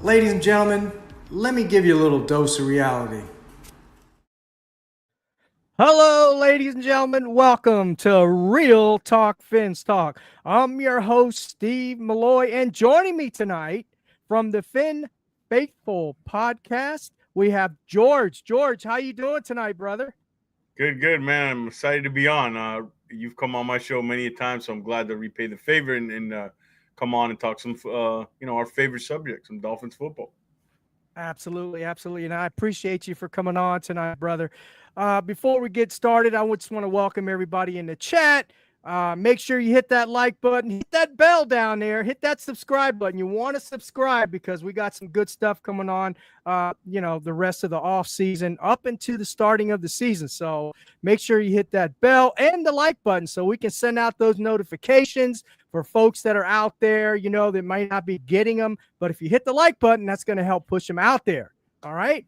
Ladies and gentlemen, let me give you a little dose of reality. Hello, ladies and gentlemen. Welcome to Real Talk Fins Talk. I'm your host, Steve Molloy, and joining me tonight from the Fin Faithful podcast, we have George. George, how you doing tonight, brother? Good, man. I'm excited to be on. You've come on my show many a time, so I'm glad to repay the favor and come on and talk some, our favorite subject, some Dolphins football. Absolutely, absolutely. And I appreciate you for coming on tonight, brother. Before we get started, I just want to welcome everybody in the chat. Make sure you hit that like button, hit that bell down there, hit that subscribe button. You want to subscribe because we got some good stuff coming on, the rest of the off season up into the starting of the season. So make sure you hit that bell and the like button so we can send out those notifications for folks that are out there, that might not be getting them. But if you hit the like button, that's going to help push them out there. All right.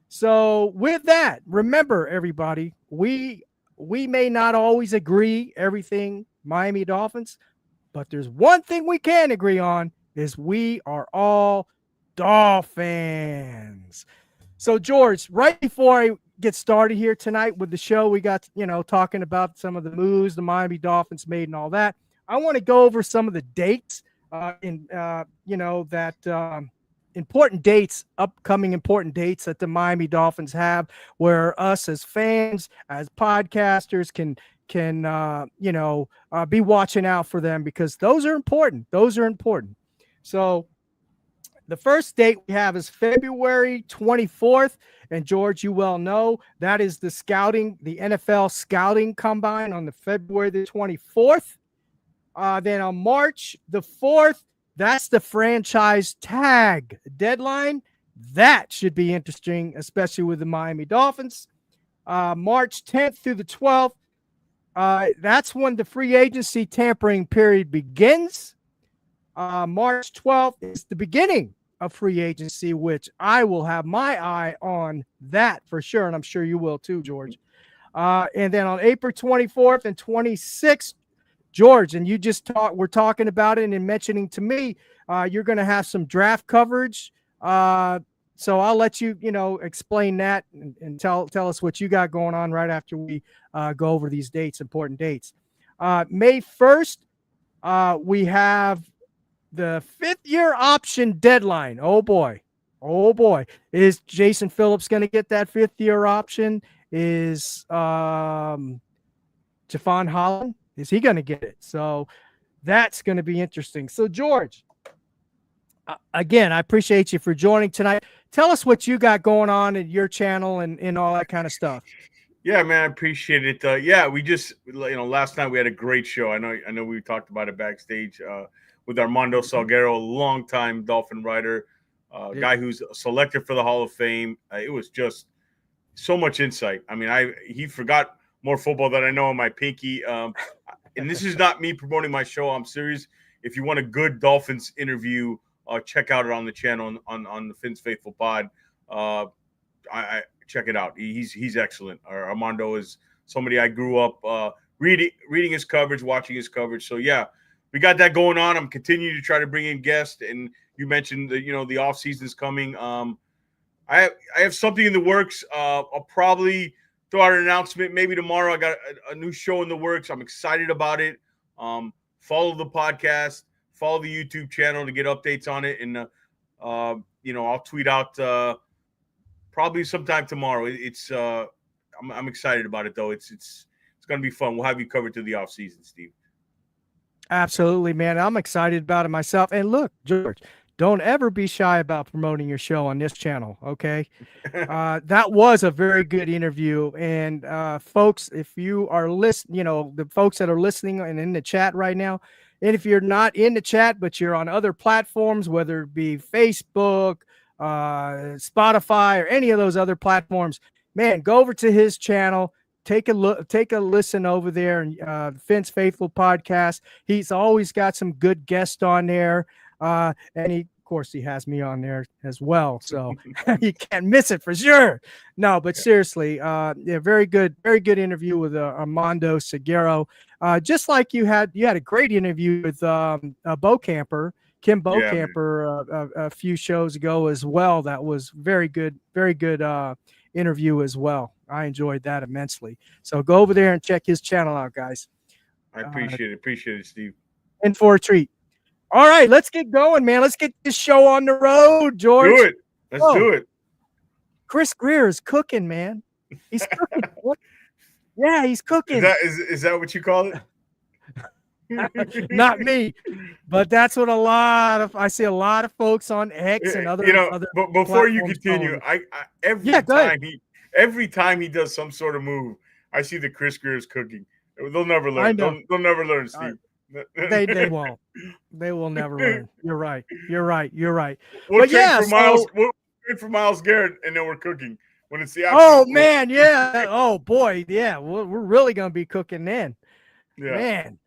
So with that, remember, everybody, we may not always agree everything Miami Dolphins, but there's one thing we can agree on is we are all Dolphins. So George, right before I get started here tonight with the show, we got, talking about some of the moves the Miami Dolphins made and all that. I want to go over some of the dates important dates, upcoming important dates that the Miami Dolphins have, where us as fans, as podcasters can be watching out for them because those are important. Those are important. So the first date we have is February 24th. And George, you well know that is the NFL scouting combine on the February the 24th. Then on March the 4th, that's the franchise tag deadline. That should be interesting, especially with the Miami Dolphins. March 10th through the 12th, that's when the free agency tampering period begins. March 12th is the beginning of free agency, which I will have my eye on that for sure, and I'm sure you will too, George. And then on April 24th and 26th, George, and we're talking about it and mentioning to me, you're going to have some draft coverage. So I'll let you, explain that and tell us what you got going on right after we go over these dates, important dates. May 1st, we have the 5th-year option deadline. Oh boy. Is Jason Phillips going to get that 5th-year option? Is Javon Holland? Is he going to get it? So that's going to be interesting. So, George, again, I appreciate you for joining tonight. Tell us what you got going on at your channel and all that kind of stuff. Yeah, man, I appreciate it. We just, last night we had a great show. I know we talked about it backstage with Armando Salguero, a longtime Dolphin writer, guy who's selected for the Hall of Fame. It was just so much insight. I mean, he forgot more football than I know on my pinky. And this is not me promoting my show. I'm serious. If you want a good Dolphins interview, check out it on the channel on the Fins Faithful Pod. I check it out. He's excellent. Armando is somebody I grew up reading his coverage, watching his coverage. So yeah, we got that going on. I'm continuing to try to bring in guests. And you mentioned the off season is coming. I have something in the works. I'll probably throw out an announcement maybe tomorrow. I got a new show in the works. I'm excited about it. Follow the podcast, follow the YouTube channel to get updates on it. And, I'll tweet out probably sometime tomorrow. I'm excited about it, though. It's going to be fun. We'll have you covered through the off season, Steve. Absolutely, man. I'm excited about it myself. And look, George, don't ever be shy about promoting your show on this channel, okay? That was a very good interview. And folks, if you are listening, the folks that are listening and in the chat right now, and if you're not in the chat, but you're on other platforms, whether it be Facebook, Spotify, or any of those other platforms, man, go over to his channel. Take a listen over there. And Fins Faithful podcast. He's always got some good guests on there. And of course, he has me on there as well. So you can't miss it for sure. No, but seriously, very good interview with Armando Salguero. Just like you had a great interview with Bo Camper. Kim Yeah, man. Bocamper a few shows ago as well. That was very good interview as well. I enjoyed that immensely. So go over there and check his channel out, guys. I appreciate it. Appreciate it, Steve. In for a treat. All right, let's get going, man. Let's get this show on the road, George. Do it. Let's do it. Chris Greer is cooking, man. He's cooking. Yeah, he's cooking. Is that what you call it? Not me, but that's what I see a lot of folks on X and other. But before you continue, every time he does some sort of move, I see the Chris Greer is cooking. They'll never learn. They'll never learn, Steve. They won't. They will never learn. You're right. We'll trade for Myles Garrett, and then we're cooking when it's the. Oh man, yeah. Oh boy, yeah. We're really gonna be cooking then. Yeah. Man.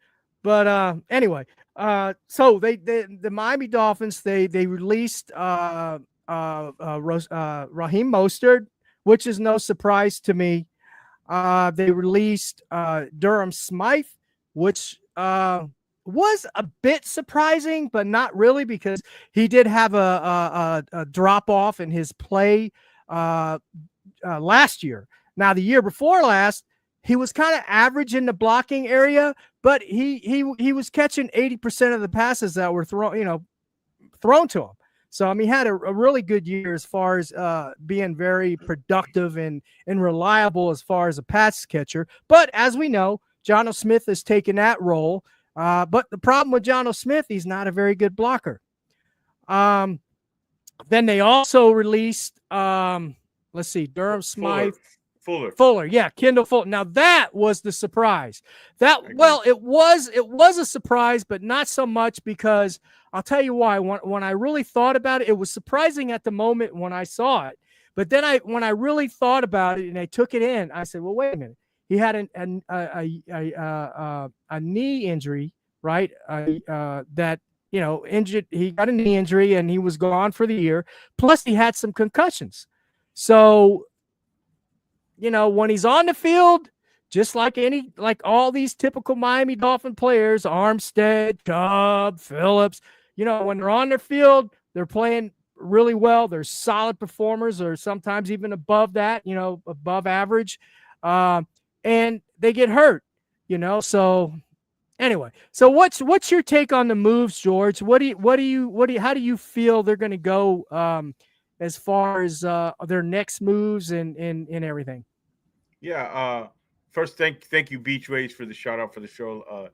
But anyway, so the Miami Dolphins they released Raheem Mostert, which is no surprise to me. They released Durham Smythe, which was a bit surprising, but not really, because he did have a drop off in his play last year. Now, the year before last, he was kind of average in the blocking area, but he was catching 80% of the passes that were thrown to him. So, I mean, he had a really good year as far as being very productive and reliable as far as a pass catcher. But as we know, Jonnu Smith has taken that role. But the problem with Jonnu Smith, he's not a very good blocker. Then they also released, let's see, Durham Smythe. Fuller, yeah, Kendall Fuller. Now that was the surprise. It was a surprise, but not so much, because I'll tell you why. When I really thought about it, it was surprising at the moment when I saw it. But then when I really thought about it and I took it in, I said, well, wait a minute. He had a knee injury, right? That injured. He got a knee injury and he was gone for the year. Plus, he had some concussions. So, when he's on the field, just like all these typical Miami Dolphin players, Armstead, Chubb, Phillips, when they're on their field, they're playing really well. They're solid performers, or sometimes even above that, above average. And they get hurt, So anyway, so what's your take on the moves, George? How do you feel they're going to go as far as their next moves and everything? Yeah. First, thank you, Beach Waves, for the shout out for the show.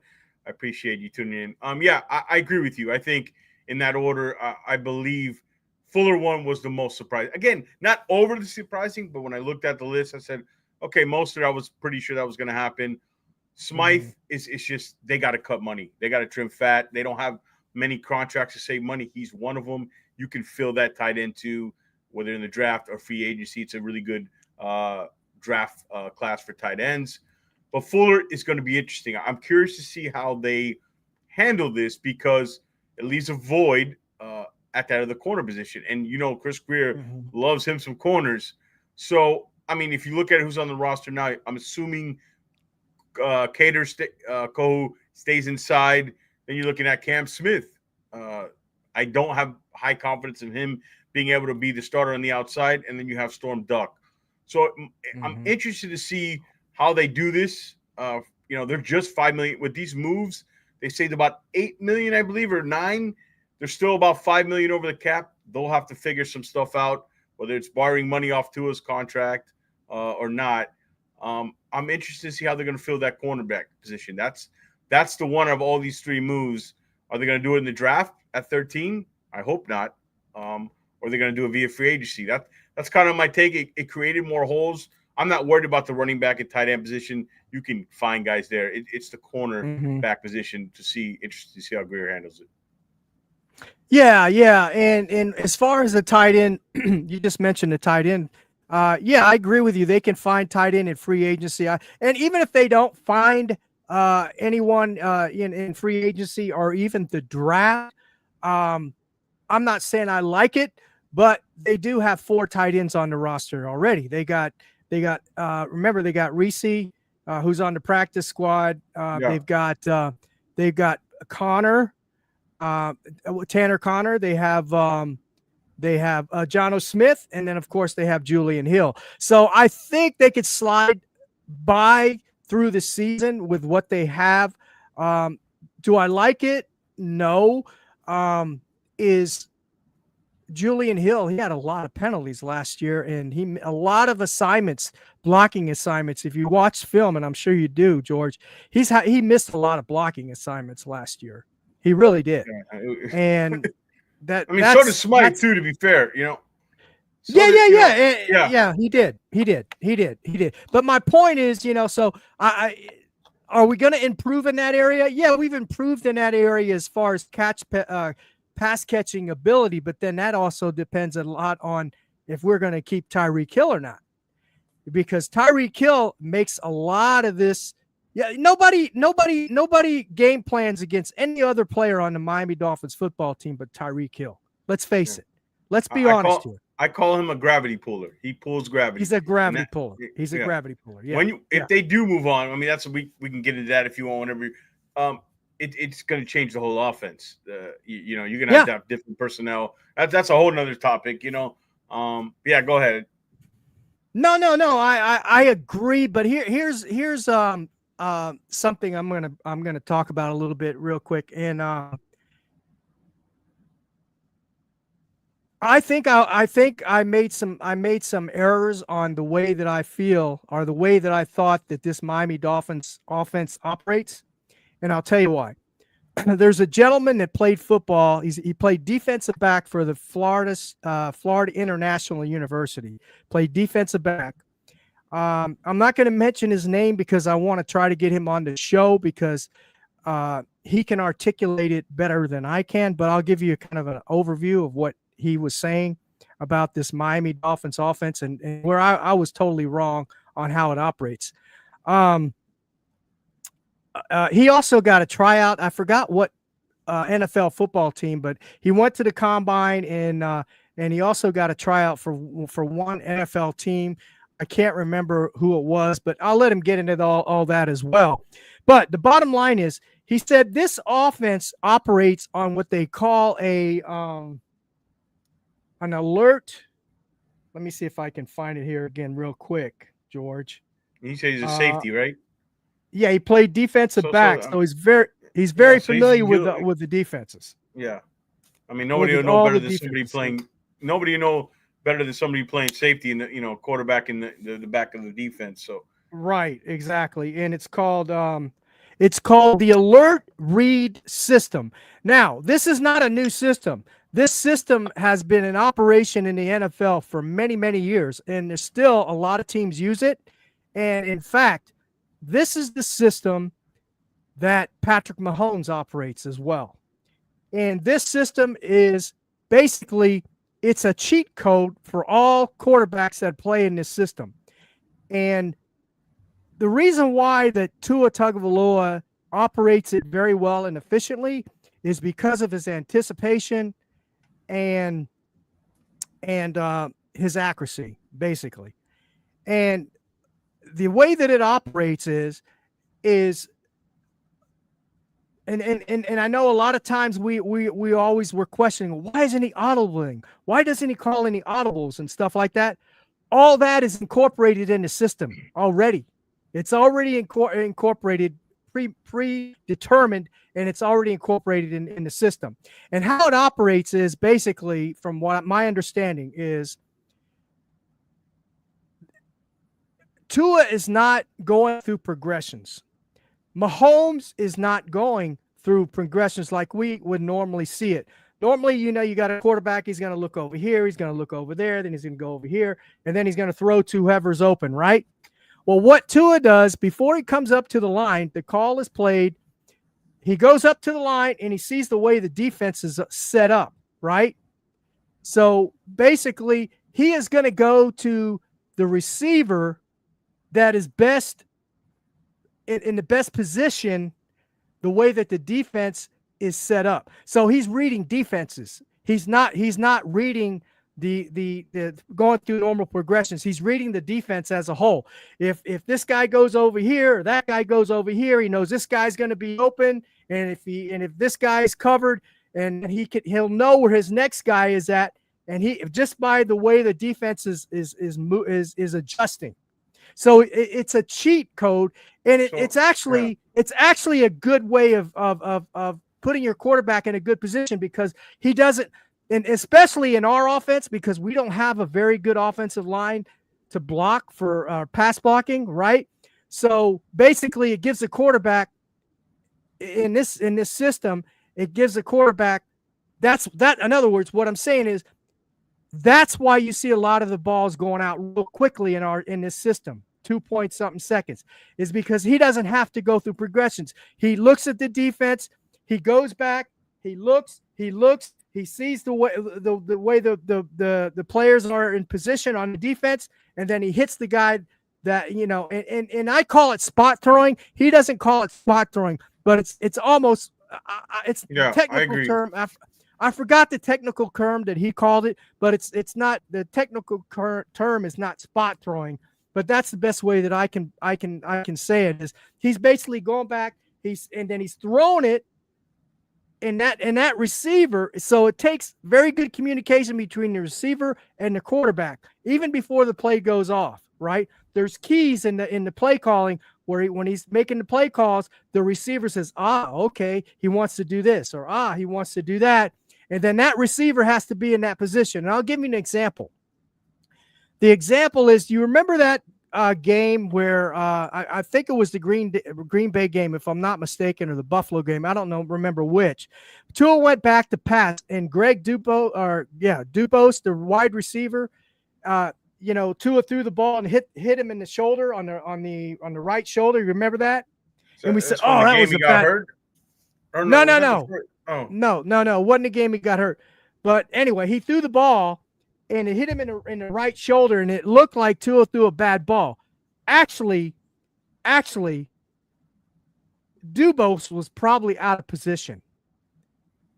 I appreciate you tuning in. Yeah, I agree with you. I think in that order, I believe Fuller one was the most surprising. Again, not overly surprising, but when I looked at the list, I said, okay, Mostert, I was pretty sure that was going to happen. Smythe is just, they got to cut money. They got to trim fat. They don't have many contracts to save money. He's one of them. You can fill that tight end too, whether in the draft or free agency. It's a really good draft class for tight ends. But Fuller is going to be interesting. I'm curious to see how they handle this, because it leaves a void at that other corner position. And, Chris Greer loves him some corners. So, I mean, if you look at who's on the roster now, I'm assuming Cater stays inside. Then you're looking at Cam Smith. I don't have high confidence in him being able to be the starter on the outside. And then you have Storm Duck. So I'm interested to see how they do this. They're just $5 million with these moves. They saved about $8 million, I believe, or $9 million. They're still about $5 million over the cap. They'll have to figure some stuff out, whether it's borrowing money off Tua's contract or not. I'm interested to see how they're going to fill that cornerback position. That's the one of all these three moves. Are they going to do it in the draft at 13? I hope not. Or are they going to do it via free agency? That's kind of my take. It created more holes. I'm not worried about the running back and tight end position. You can find guys there. It's the corner back position interested to see how Greer handles it. Yeah. And as far as the tight end, you just mentioned the tight end. Yeah, I agree with you. They can find tight end in free agency. And even if they don't find anyone in free agency or even the draft, I'm not saying I like it, but they do have 4 tight ends on the roster already. They got remember, they got Reese, who's on the practice squad. They've got Connor. Tanner Connor. They have Jono Smith, and then of course they have Julian Hill. So I think they could slide by through the season with what they have. Do I like it? No. Is Julian Hill? He had a lot of penalties last year, and a lot of assignments, blocking assignments. If you watch film, and I'm sure you do, George, he missed a lot of blocking assignments last year. He really did, and that. I mean, so did Smythe too. To be fair, So yeah. He did. But my point is, so are we going to improve in that area? Yeah, we've improved in that area as far as pass catching ability, but then that also depends a lot on if we're going to keep Tyreek Hill or not, because Tyreek Hill makes a lot of this. Yeah, nobody game plans against any other player on the Miami Dolphins football team but Tyreek Hill. Let's face it. Let's be honest here. I call him a gravity puller. He pulls gravity. He's a gravity puller. He's a gravity puller. Yeah. If they do move on, I mean, we can get into that if you want. Whenever, it's going to change the whole offense. You're going to have different personnel. That's a whole nother topic. Go ahead. No. I agree, but here's something I'm gonna talk about a little bit real quick, and I think I made some errors on the way that I feel, or the way that I thought that this Miami Dolphins offense operates, and I'll tell you why. There's a gentleman that played football. He played defensive back for the Florida International University. Played defensive back. I'm not going to mention his name because I want to try to get him on the show because he can articulate it better than I can. But I'll give you kind of an overview of what he was saying about this Miami Dolphins offense and where I was totally wrong on how it operates. He also got a tryout. I forgot what NFL football team, but he went to the combine and he also got a tryout for one NFL team. I can't remember who it was, but I'll let him get into all that as well. But the bottom line is, he said this offense operates on what they call an alert. Let me see if I can find it here again real quick, George. He says he's a safety, right? Yeah, he played defensive back, so he's very familiar with the defenses. Yeah, I mean, nobody will know better than somebody playing. Nobody know better than somebody playing safety in the quarterback in the back of the defense. So right, exactly, and it's called the alert read system. Now, this is not a new system. This system has been in operation in the NFL for many, many years, and there's still a lot of teams use it. And in fact, this is the system that Patrick Mahomes operates as well. And this system is basically, it's a cheat code for all quarterbacks that play in this system. And the reason why that Tua Tagovailoa operates it very well and efficiently is because of his anticipation and his accuracy, basically. And the way that it operates is and I know a lot of times we always were questioning, why isn't he audibling? Why doesn't he call any audibles and stuff like that? All that is incorporated in the system already. It's already incorporated, predetermined, and it's already incorporated in the system. And how it operates is basically, from what my understanding is, Tua is not going through progressions. Mahomes is not going through progressions like we would normally see it. Normally, you got a quarterback, he's going to look over here, he's going to look over there, then he's going to go over here, and then he's going to throw to whoever's open, right? Well, what Tua does, before he comes up to the line, the call is played, he goes up to the line, and he sees the way the defense is set up, right? So, basically, he is going to go to the receiver that is best in the best position, the way that the defense is set up. So he's reading defenses. He's not reading the going through normal progressions. He's reading the defense as a whole. If this guy goes over here, or that guy goes over here, he knows this guy's going to be open, and if this guy's covered, and he'll know where his next guy is at, and he just by the way the defense is adjusting. So it's a cheat code, and it's actually a good way of putting your quarterback in a good position, because he doesn't, and especially in our offense, because we don't have a very good offensive line to block for pass blocking, right? So basically, it gives the quarterback in this system, it gives the quarterback in other words, what I'm saying is that's why you see a lot of the balls going out real quickly in this system, 2 point something seconds, is because he doesn't have to go through progressions. He looks at the defense, he goes back, he looks, he sees the way the players are in position on the defense, and then he hits the guy that, and I call it spot throwing. He doesn't call it spot throwing, but it's almost it's technical term. I forgot the technical term that he called it, but it's not, the technical term is not spot throwing, but that's the best way that I can say it, is he's basically going back, and then he's throwing it in that receiver. So it takes very good communication between the receiver and the quarterback, even before the play goes off, right? There's keys in the play calling where when he's making the play calls, the receiver says, okay, he wants to do this, or he wants to do that. And then that receiver has to be in that position. And I'll give you an example. The example is, you remember that game where I think it was the Green Bay game, if I'm not mistaken, or the Buffalo game. I don't remember which. Tua went back to pass, and Greg Dubose, the wide receiver, Tua threw the ball and hit him in the shoulder, on the right shoulder. You remember that? So and we said, that was a bad. Hurt? Or no. Oh. No. It wasn't the game he got hurt. But anyway, he threw the ball and it hit him in the right shoulder, and it looked like Tua threw a bad ball. Actually, Dubose was probably out of position.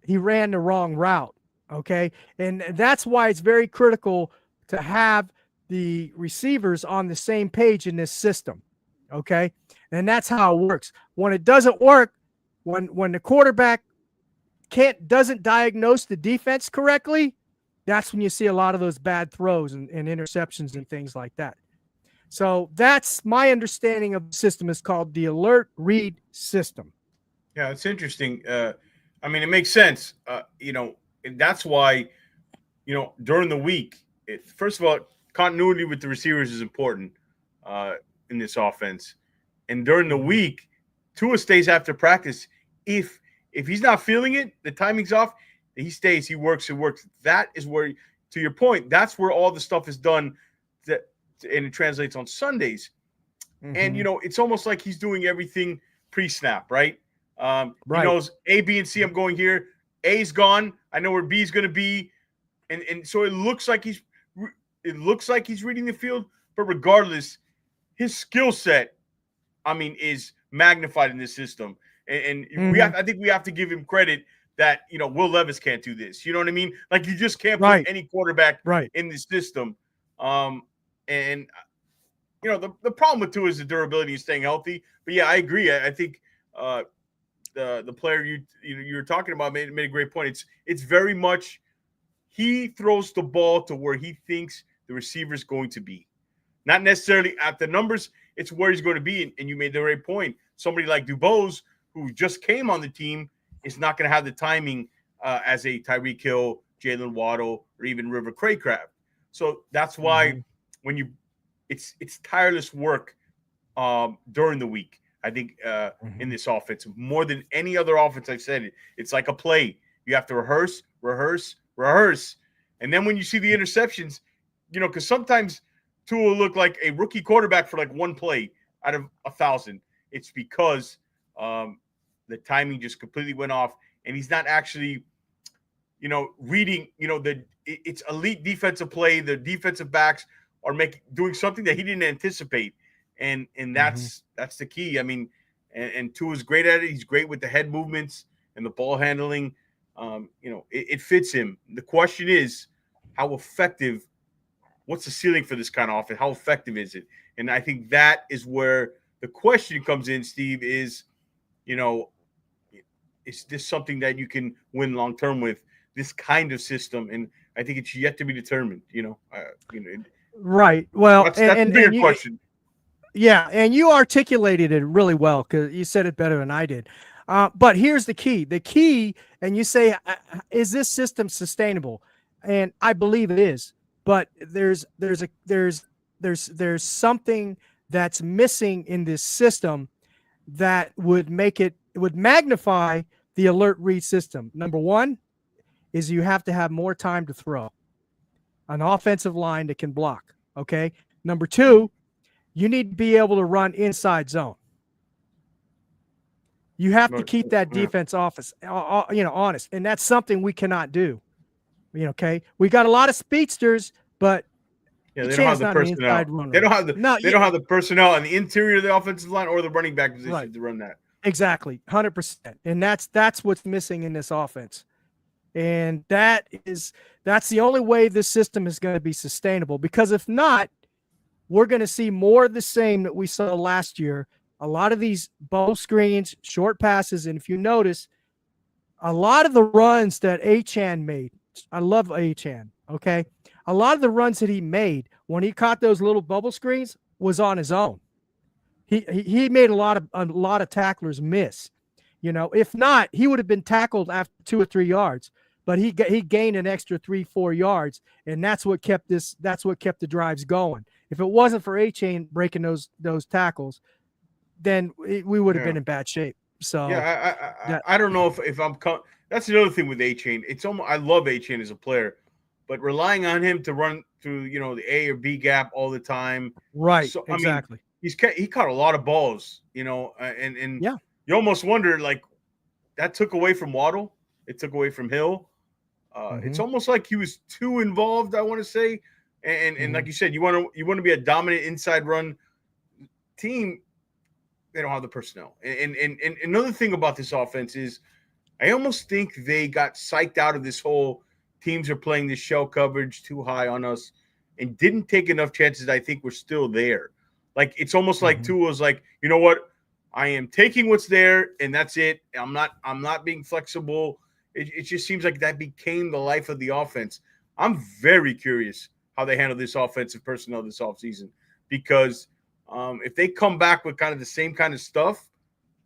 He ran the wrong route, okay? And that's why it's very critical to have the receivers on the same page in this system, okay? And that's how it works. When it doesn't work, when the quarterback doesn't diagnose the defense correctly, that's when you see a lot of those bad throws and interceptions and things like that. So that's my understanding of the system. Is called the alert read system. Yeah, it's interesting. I mean, it makes sense. And that's why, during the week, first of all, continuity with the receivers is important in this offense. And during the week, Tua stays after practice. If he's not feeling it, the timing's off, he stays, he works. That is where, to your point, that's where all the stuff is done, and it translates on Sundays. Mm-hmm. And, it's almost like he's doing everything pre-snap, right? Right. He knows A, B, and C, I'm going here. A's gone. I know where B's going to be. And so it looks like he's reading the field, but regardless, his skill set, is magnified in this system. And mm-hmm. I think we have to give him credit that, Will Levis can't do this. You know what I mean? Like, you just can't put any quarterback in this system. The problem with Tua is the durability and staying healthy. But yeah, I agree. I think the player you were talking about made a great point. It's very much, he throws the ball to where he thinks the receiver is going to be. Not necessarily at the numbers, it's where he's going to be. And you made the right point. Somebody like Dubose, who just came on the team, is not going to have the timing as a Tyreek Hill, Jalen Waddle, or even River Craycraft. So that's why when it's tireless work during the week. I think in this offense, more than any other offense I've said it, it's like a play. You have to rehearse. And then when you see the interceptions, because sometimes Tua will look like a rookie quarterback for like one play out of 1,000. It's because the timing just completely went off, and he's not actually, reading, it's elite defensive play. The defensive backs are doing something that he didn't anticipate. And that's the key. And Tua's great at it. He's great with the head movements and the ball handling. It fits him. The question is, how effective, what's the ceiling for this kind of offense? How effective is it? And I think that is where the question comes in, Steve, is, is this something that you can win long term with this kind of system? And I think it's yet to be determined. Right. Well, That's a bigger question. yeah, and you articulated it really well because you said it better than I did. But here's the key. The key, and you say, is this system sustainable? And I believe it is. But there's something that's missing in this system that would magnify the alert read system. Number one is you have to have more time to throw, an offensive line that can block. Okay. Number two, you need to be able to run inside zone. You have to keep that defense honest, and that's something we cannot do. Okay, we got a lot of speedsters, but they don't have the personnel. They don't have the personnel on the interior of the offensive line or the running back position to run that. Exactly, 100%, and that's what's missing in this offense, and that's the only way this system is going to be sustainable. Because if not, we're going to see more of the same that we saw last year. A lot of these ball screens, short passes, and if you notice, a lot of the runs that Achane made, I love Achane, okay? A lot of the runs that he made when he caught those little bubble screens was on his own. He made a lot of tacklers miss. If not, he would have been tackled after 2 or 3 yards. But he gained an extra 3-4 yards, and that's what kept the drives going. If it wasn't for Achane breaking those tackles, then we would have been in bad shape. So I don't know if I'm. That's another thing with Achane. It's almost, I love Achane as a player, but relying on him to run through the A or B gap all the time. Right. So, exactly. I mean, he caught a lot of balls. And you almost wonder, like, that took away from Waddle. It took away from Hill. It's almost like he was too involved, I want to say. And like you said, you want to be a dominant inside run team. They don't have the personnel. And another thing about this offense is I almost think they got psyched out of this whole teams are playing this shell coverage too high on us and didn't take enough chances. I think we're still there. Like, it's almost like Tua's like, you know what? I am taking what's there and that's it. I'm not being flexible. It just seems like that became the life of the offense. I'm very curious how they handle this offensive personnel this offseason, because if they come back with kind of the same kind of stuff,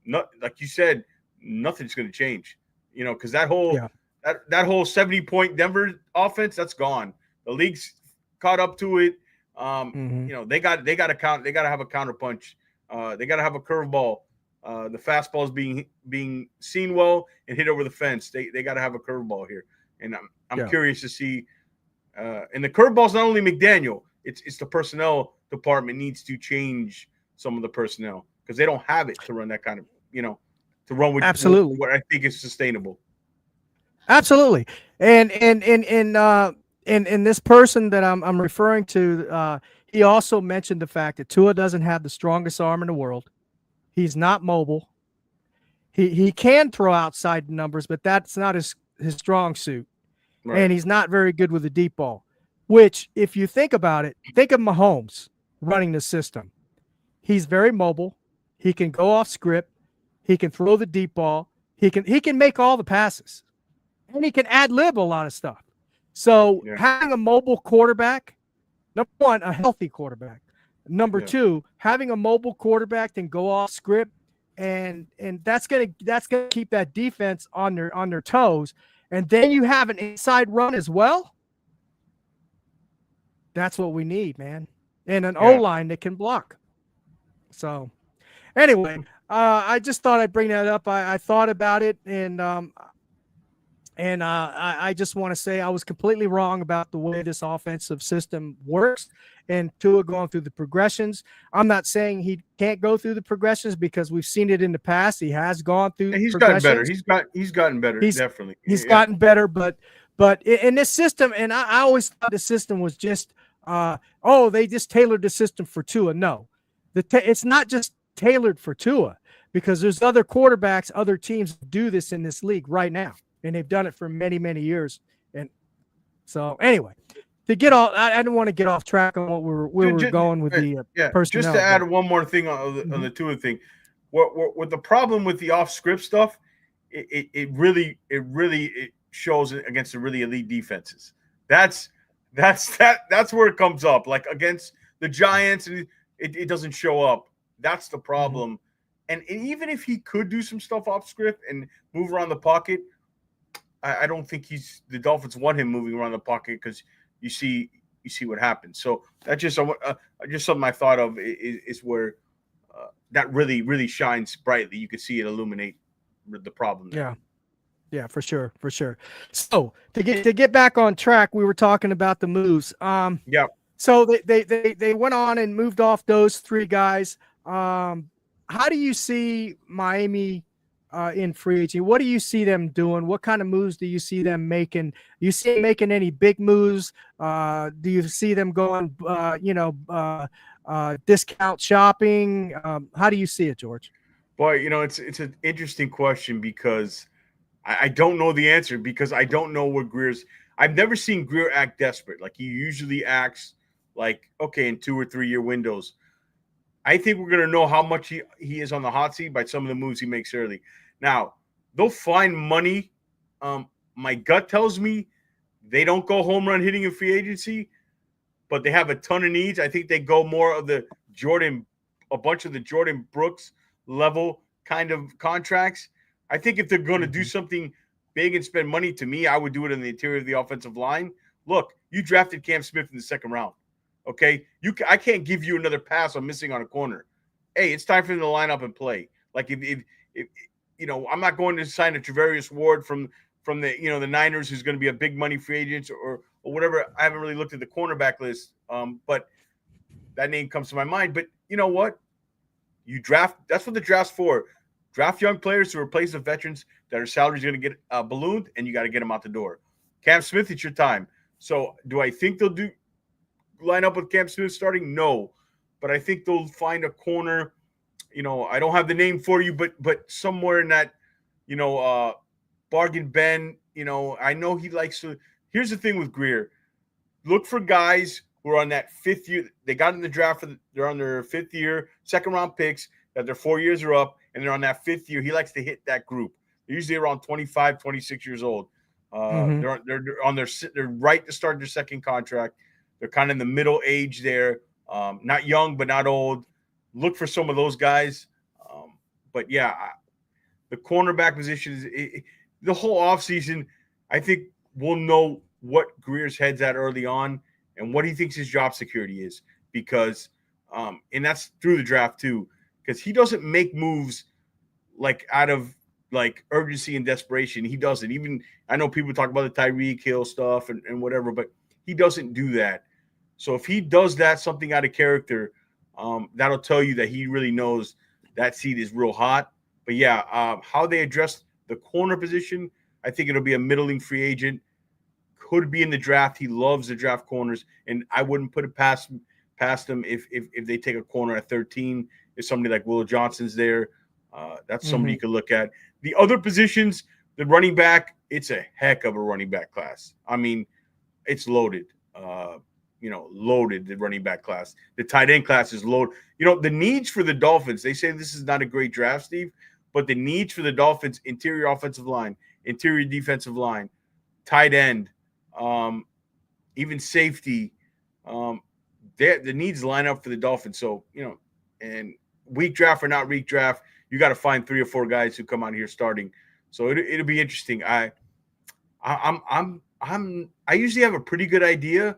like you said, nothing's going to change. Because that whole 70-point Denver offense, that's gone. The league's caught up to it. They got to have a counterpunch. They got to have a curveball. The fastball is being seen well and hit over the fence. They got to have a curveball here, and I'm curious to see. And the curveball's not only McDaniel; it's the personnel department needs to change some of the personnel because they don't have it to run that kind of to run with absolutely what I think is sustainable. Absolutely, and this person that I'm referring to, he also mentioned the fact that Tua doesn't have the strongest arm in the world. He's not mobile. He can throw outside numbers, but that's not his strong suit. Right. And he's not very good with the deep ball, which, if you think about it, think of Mahomes running the system. He's very mobile. He can go off script. He can throw the deep ball. He can make all the passes. And he can ad-lib a lot of stuff. So having a mobile quarterback, number one, a healthy quarterback. Number two, having a mobile quarterback can go off script, and that's gonna keep that defense on their toes. And then you have an inside run as well. That's what we need, man. And an O-line that can block. So anyway, I just thought I'd bring that up. I thought about it, and I just want to say I was completely wrong about the way this offensive system works and Tua going through the progressions. I'm not saying he can't go through the progressions because we've seen it in the past. He has gone through. And he's gotten better. He's gotten better. Definitely. He's gotten better, but in this system, and I always thought the system was just, they just tailored the system for Tua. No, it's not just tailored for Tua, because there's other quarterbacks, other teams do this in this league right now. And they've done it for many, many years. And so anyway, I didn't want to get off track on what we were going with the personnel. Just to add one more thing on the Tua thing. What the problem with the off-script stuff it shows against the really elite defenses. That's that's where it comes up. Like against the Giants, and it doesn't show up. That's the problem. Mm-hmm. And even if he could do some stuff off script and move around the pocket, I don't think the Dolphins want him moving around the pocket because you see what happens. So that's just something I thought of is where that really shines brightly. You can see it illuminate the problem there. Yeah. Yeah, for sure, for sure. So to get back on track, we were talking about the moves. Yeah. So they went on and moved off those three guys. How do you see Miami in free agency? What do you see them doing? What kind of moves do you see them making? You see them making any big moves? Do you see them going, discount shopping? How do you see it, George? Boy, it's an interesting question because I don't know the answer because I don't know what Greer's. I've never seen Greer act desperate. Like he usually acts like, okay, in 2 or 3 year windows. I think we're going to know how much he is on the hot seat by some of the moves he makes early. Now, they'll find money. My gut tells me they don't go home run hitting in free agency, but they have a ton of needs. I think they go more of a bunch of the Jordan Brooks level kind of contracts. I think if they're going to do something big and spend money, to me, I would do it in the interior of the offensive line. Look, you drafted Cam Smith in the second round. Okay, I can't give you another pass on missing on a corner. Hey, it's time for him to line up and play. Like if I'm not going to sign a Travarius Ward from the the Niners, who's going to be a big money free agent or whatever. I haven't really looked at the cornerback list, but that name comes to my mind. But you know what? You draft. That's what the draft's for. Draft young players to replace the veterans that are salaries going to get ballooned, and you got to get them out the door. Cam Smith, it's your time. So do I think they'll line up with Cam Smith starting? No. But I think they'll find a corner. I don't have the name for you, but somewhere in that, bargain bin, I know he likes to. Here's the thing with Greer. Look for guys who are on that 5th year. They got in the draft. They're on their 5th year, second round picks, that their 4 years are up, and they're on that 5th year. He likes to hit that group. They're usually around 25, 26 years old. They're right to start their second contract. They're kind of in the middle age there. Not young, but not old. Look for some of those guys. But yeah, the cornerback position is the whole offseason. I think we'll know what Greer's head's at early on and what he thinks his job security is, because and that's through the draft too, because he doesn't make moves like out of like urgency and desperation. He doesn't. Even I know people talk about the Tyreek Hill stuff and whatever, but he doesn't do that. So if he does that, something out of character, that'll tell you that he really knows that seat is real hot. But yeah, how they address the corner position, I think it'll be a middling free agent. Could be in the draft. He loves the draft corners, and I wouldn't put it past him if they take a corner at 13. If somebody like Will Johnson's there, that's somebody you could look at. The other positions, the running back, it's a heck of a running back class. I mean, it's loaded. Loaded, the running back class. The tight end class is loaded. The needs for the Dolphins, they say this is not a great draft, Steve, but the needs for the Dolphins, interior offensive line, interior defensive line, tight end, even safety, the needs line up for the Dolphins. So, and weak draft or not weak draft, you got to find 3 or 4 guys who come out here starting. So it'll be interesting. I usually have a pretty good idea,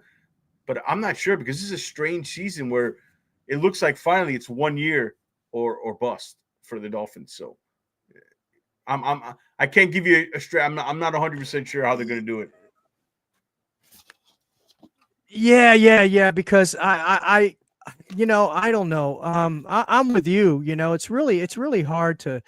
but I'm not sure because this is a strange season where it looks like finally it's 1 year or bust for the Dolphins. So I can't give you a straight. I'm not 100% sure how they're going to do it. Yeah. Because I don't know. I'm with you. It's really hard to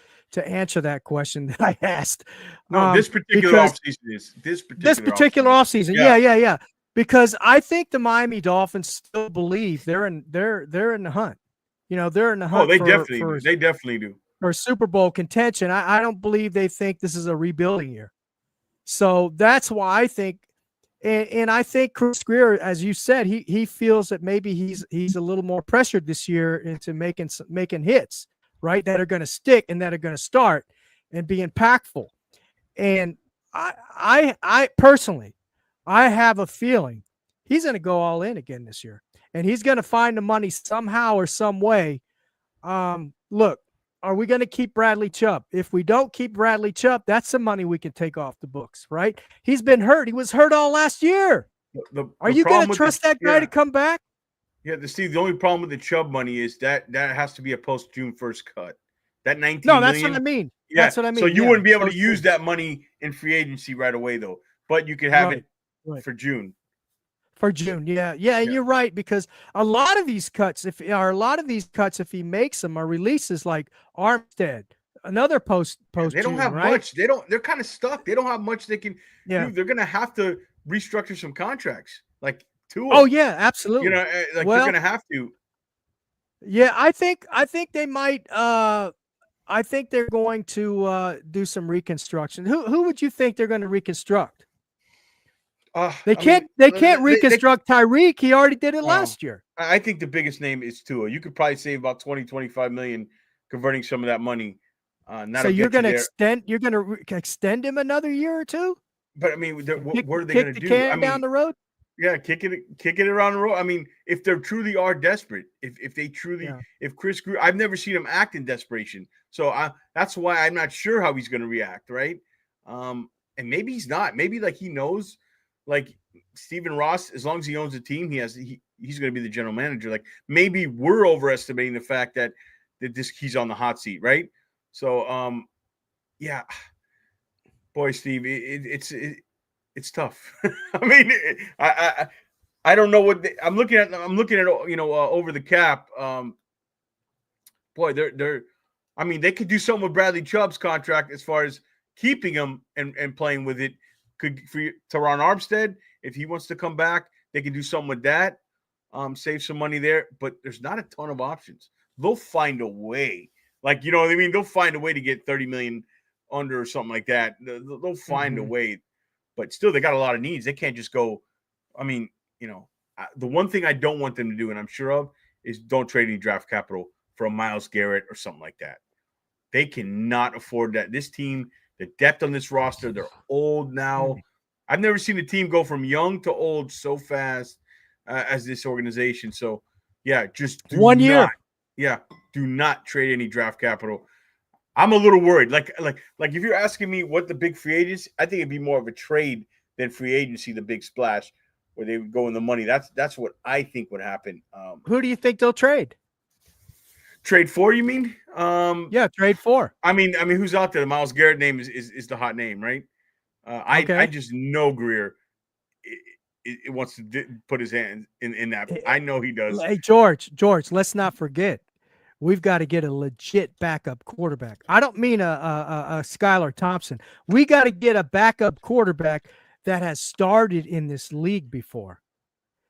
answer that question that I asked. No, this particular offseason is this particular offseason. Yeah. Because I think the Miami Dolphins still believe they're in the hunt. They're in the hunt. Oh, they definitely do. For Super Bowl contention. I don't believe they think this is a rebuilding year. So that's why I think, and I think Chris Greer, as you said, he feels that maybe he's a little more pressured this year into making hits, right? That are going to stick and that are going to start. and be impactful. And I personally, I have a feeling he's going to go all in again this year, and he's going to find the money somehow or some way. Look, are we going to keep Bradley Chubb? If we don't keep Bradley Chubb, that's some money we can take off the books, right? He's been hurt. He was hurt all last year. Are you going to trust that guy to come back? Yeah, the only problem with the Chubb money is that has to be a post June 1st cut. That 19 No, that's million, what I mean. Yeah. That's what I mean. So you wouldn't be able to use that money in free agency right away, though. But you could have it for June. For June, yeah. And you're right, because a lot of these cuts, if he makes them, are releases like Armstead, another post. They don't have much. They're kind of stuck. They don't have much they can do. They're gonna have to restructure some contracts, like two. Oh yeah, absolutely. You know, like they're gonna have to. Yeah, I think they might. I think they're going to do some reconstruction. Who would you think they're going to reconstruct? They can't reconstruct Tyreek. He already did it last year. I think the biggest name is Tua. You could probably save about 20-25 million converting some of that money. So you're going to extend. You're going to extend him another year or two. But I mean, what are they going to do? Can down the road. Yeah, kick it around the road. I mean, if they truly are desperate, if they truly, if Chris Greer, I've never seen him act in desperation. So that's why I'm not sure how he's going to react, right? And maybe he's not. Maybe like he knows, like Stephen Ross, as long as he owns the team, he's going to be the general manager. Like maybe we're overestimating the fact that he's on the hot seat, right? So, yeah, boy, Steve, it's tough. I mean, I don't know what I'm looking at. Over the cap. Boy, they're. I mean, they could do something with Bradley Chubb's contract as far as keeping him and playing with it. Could for Teron Armstead, if he wants to come back, they can do something with that. Save some money there, but there's not a ton of options. They'll find a way. Like, you know what I mean? They'll find a way to get 30 million under or something like that. They'll find a way. But still, they got a lot of needs. They can't just go. I mean, the one thing I don't want them to do, and I'm sure of, is don't trade any draft capital for a Myles Garrett or something like that. They cannot afford that. This team, the depth on this roster, they're old now. I've never seen a team go from young to old so fast as this organization. So, yeah, just do 1 year. Do not trade any draft capital. I'm a little worried. Like if you're asking me what the big free agents, I think it'd be more of a trade than free agency, the big splash where they would go in the money. That's what I think would happen. Who do you think they'll trade? Trade for, you mean? Yeah, trade for. I mean, who's out there? The Myles Garrett name is the hot name, right? I just know Greer it wants to put his hand in that. I know he does. Hey, George, let's not forget. We've got to get a legit backup quarterback. I don't mean a Skylar Thompson. We got to get a backup quarterback that has started in this league before.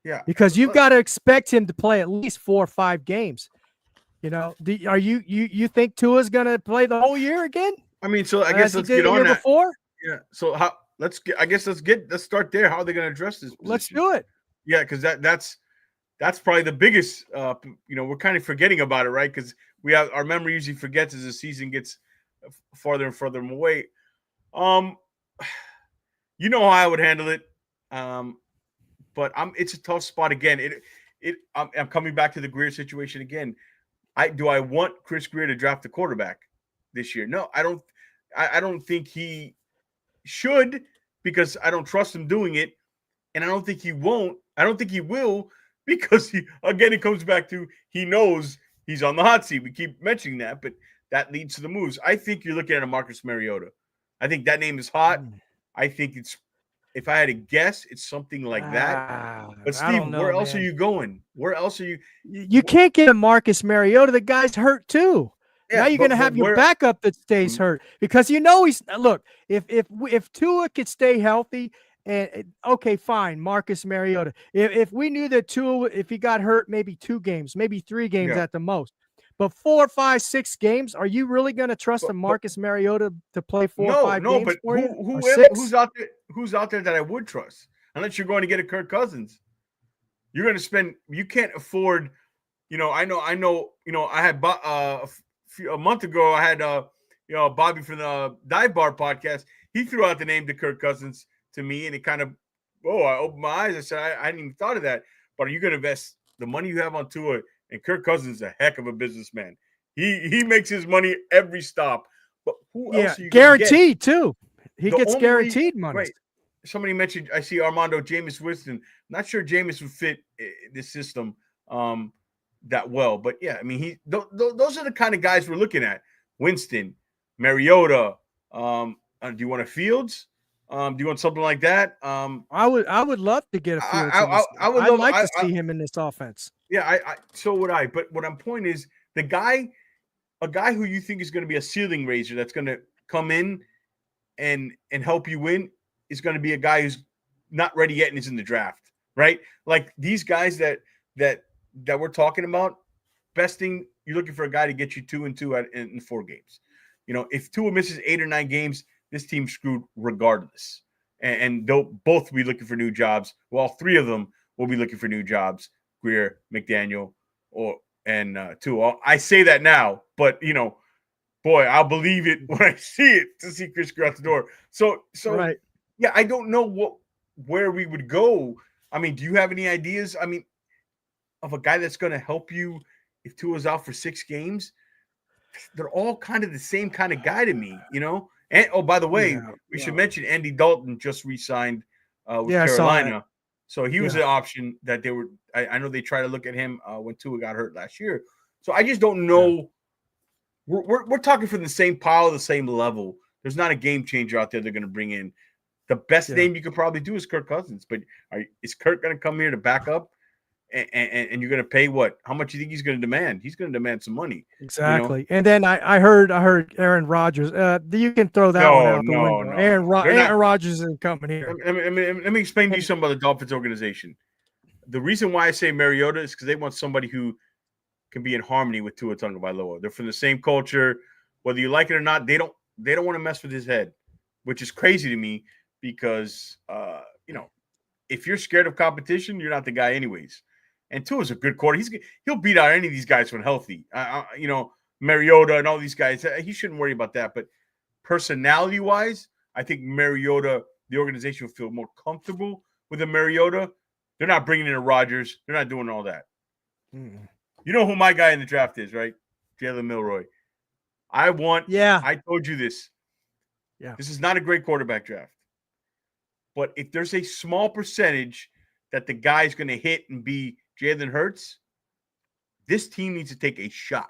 Yeah. Because you've got to expect him to play at least 4 or 5 games. Are you think Tua's going to play the whole year again? I mean, so I guess let's get on that. Before? Yeah. So let's start there. How are they going to address this position? Let's do it. Yeah, because that's probably the biggest. We're kind of forgetting about it, right? Because our memory usually forgets as the season gets farther and further away. You know how I would handle it, but it's a tough spot again. I'm coming back to the Greer situation again. Do I want Chris Greer to draft a quarterback this year? No, I don't. I don't think he should, because I don't trust him doing it, and I don't think he won't. I don't think he will, because it comes back to he knows he's on the hot seat. We keep mentioning that, but that leads to the moves. I think you're looking at a Marcus Mariota. I think that name is hot. I think if I had to guess, it's something like that. But Steve, where else are you going? Where else are you? You can't get a Marcus Mariota. The guy's hurt too. Yeah, now you're going to have your backup that stays hurt, because he's look. If Tua could stay healthy, and okay, fine, Marcus Mariota. If we knew that Tua, if he got hurt, maybe 2 games, maybe 3 games at the most. But 4, 5, 6 games, are you really going to trust a Marcus Mariota to play 4 or 5 games? No, but who's out there? Who's out there that I would trust? Unless you're going to get a Kirk Cousins, you're going to spend. You can't afford. I know. I had a month ago. I had Bobby from the Dive Bar podcast, he threw out the name to Kirk Cousins to me, and it kind of, I opened my eyes. I said, I hadn't even thought of that. But are you going to invest the money you have on Tua? And Kirk Cousins is a heck of a businessman. He makes his money every stop. But who else are you guaranteed too? He the gets guaranteed money. Right. Somebody mentioned, I see Armando Jameis Winston. I'm not sure Jameis would fit this system that well. But, yeah, I mean, those are the kind of guys we're looking at. Winston, Mariota. Do you want a Fields? Do you want something like that? I would love to get a Fields. I'd like to see him in this offense. Yeah, so would I. But what I'm point is a guy who you think is going to be a ceiling raiser that's going to come in and help you win is going to be a guy who's not ready yet and is in the draft, right? Like these guys that we're talking about, best thing, you're looking for a guy to get you 2-2 in 4 games. If Tua misses 8 or 9 games, this team's screwed regardless. And they'll both be looking for new jobs. Well, 3 of them will be looking for new jobs. Greer, McDaniel, and Tua. I say that now, but boy, I'll believe it when I see it to see Chris Greer out the door. So right. Yeah, I don't know where we would go. I mean, do you have any ideas? I mean, of a guy that's going to help you if Tua's out for 6 games? They're all kind of the same kind of guy to me, And by the way, we should mention Andy Dalton just re-signed with Carolina. So he was an option that they were. I know they tried to look at him when Tua got hurt last year. So I just don't know. Yeah. We're talking from the same pile, the same level. There's not a game changer out there they're going to bring in. The best name you could probably do is Kirk Cousins, but is Kirk going to come here to back up? And you're going to pay what? How much do you think he's going to demand? He's going to demand some money. Exactly. And then I heard Aaron Rodgers. You can throw that one out the window. No. Aaron Rodgers isn't coming here. Let me explain to you something about the Dolphins organization. The reason why I say Mariota is because they want somebody who can be in harmony with Tua Tagovailoa. They're from the same culture. Whether you like it or not, they don't want to mess with his head, which is crazy to me because if you're scared of competition, you're not the guy anyways. And Tua's a good quarter. He'll beat out any of these guys when healthy. Mariota and all these guys. He shouldn't worry about that. But personality-wise, I think Mariota, the organization will feel more comfortable with a Mariota. They're not bringing in a Rodgers. They're not doing all that. You know who my guy in the draft is, right? Jalen Milroy. I told you this. Yeah. This is not a great quarterback draft. But if there's a small percentage that the guy's going to hit and be Jalen Hurts, this team needs to take a shot.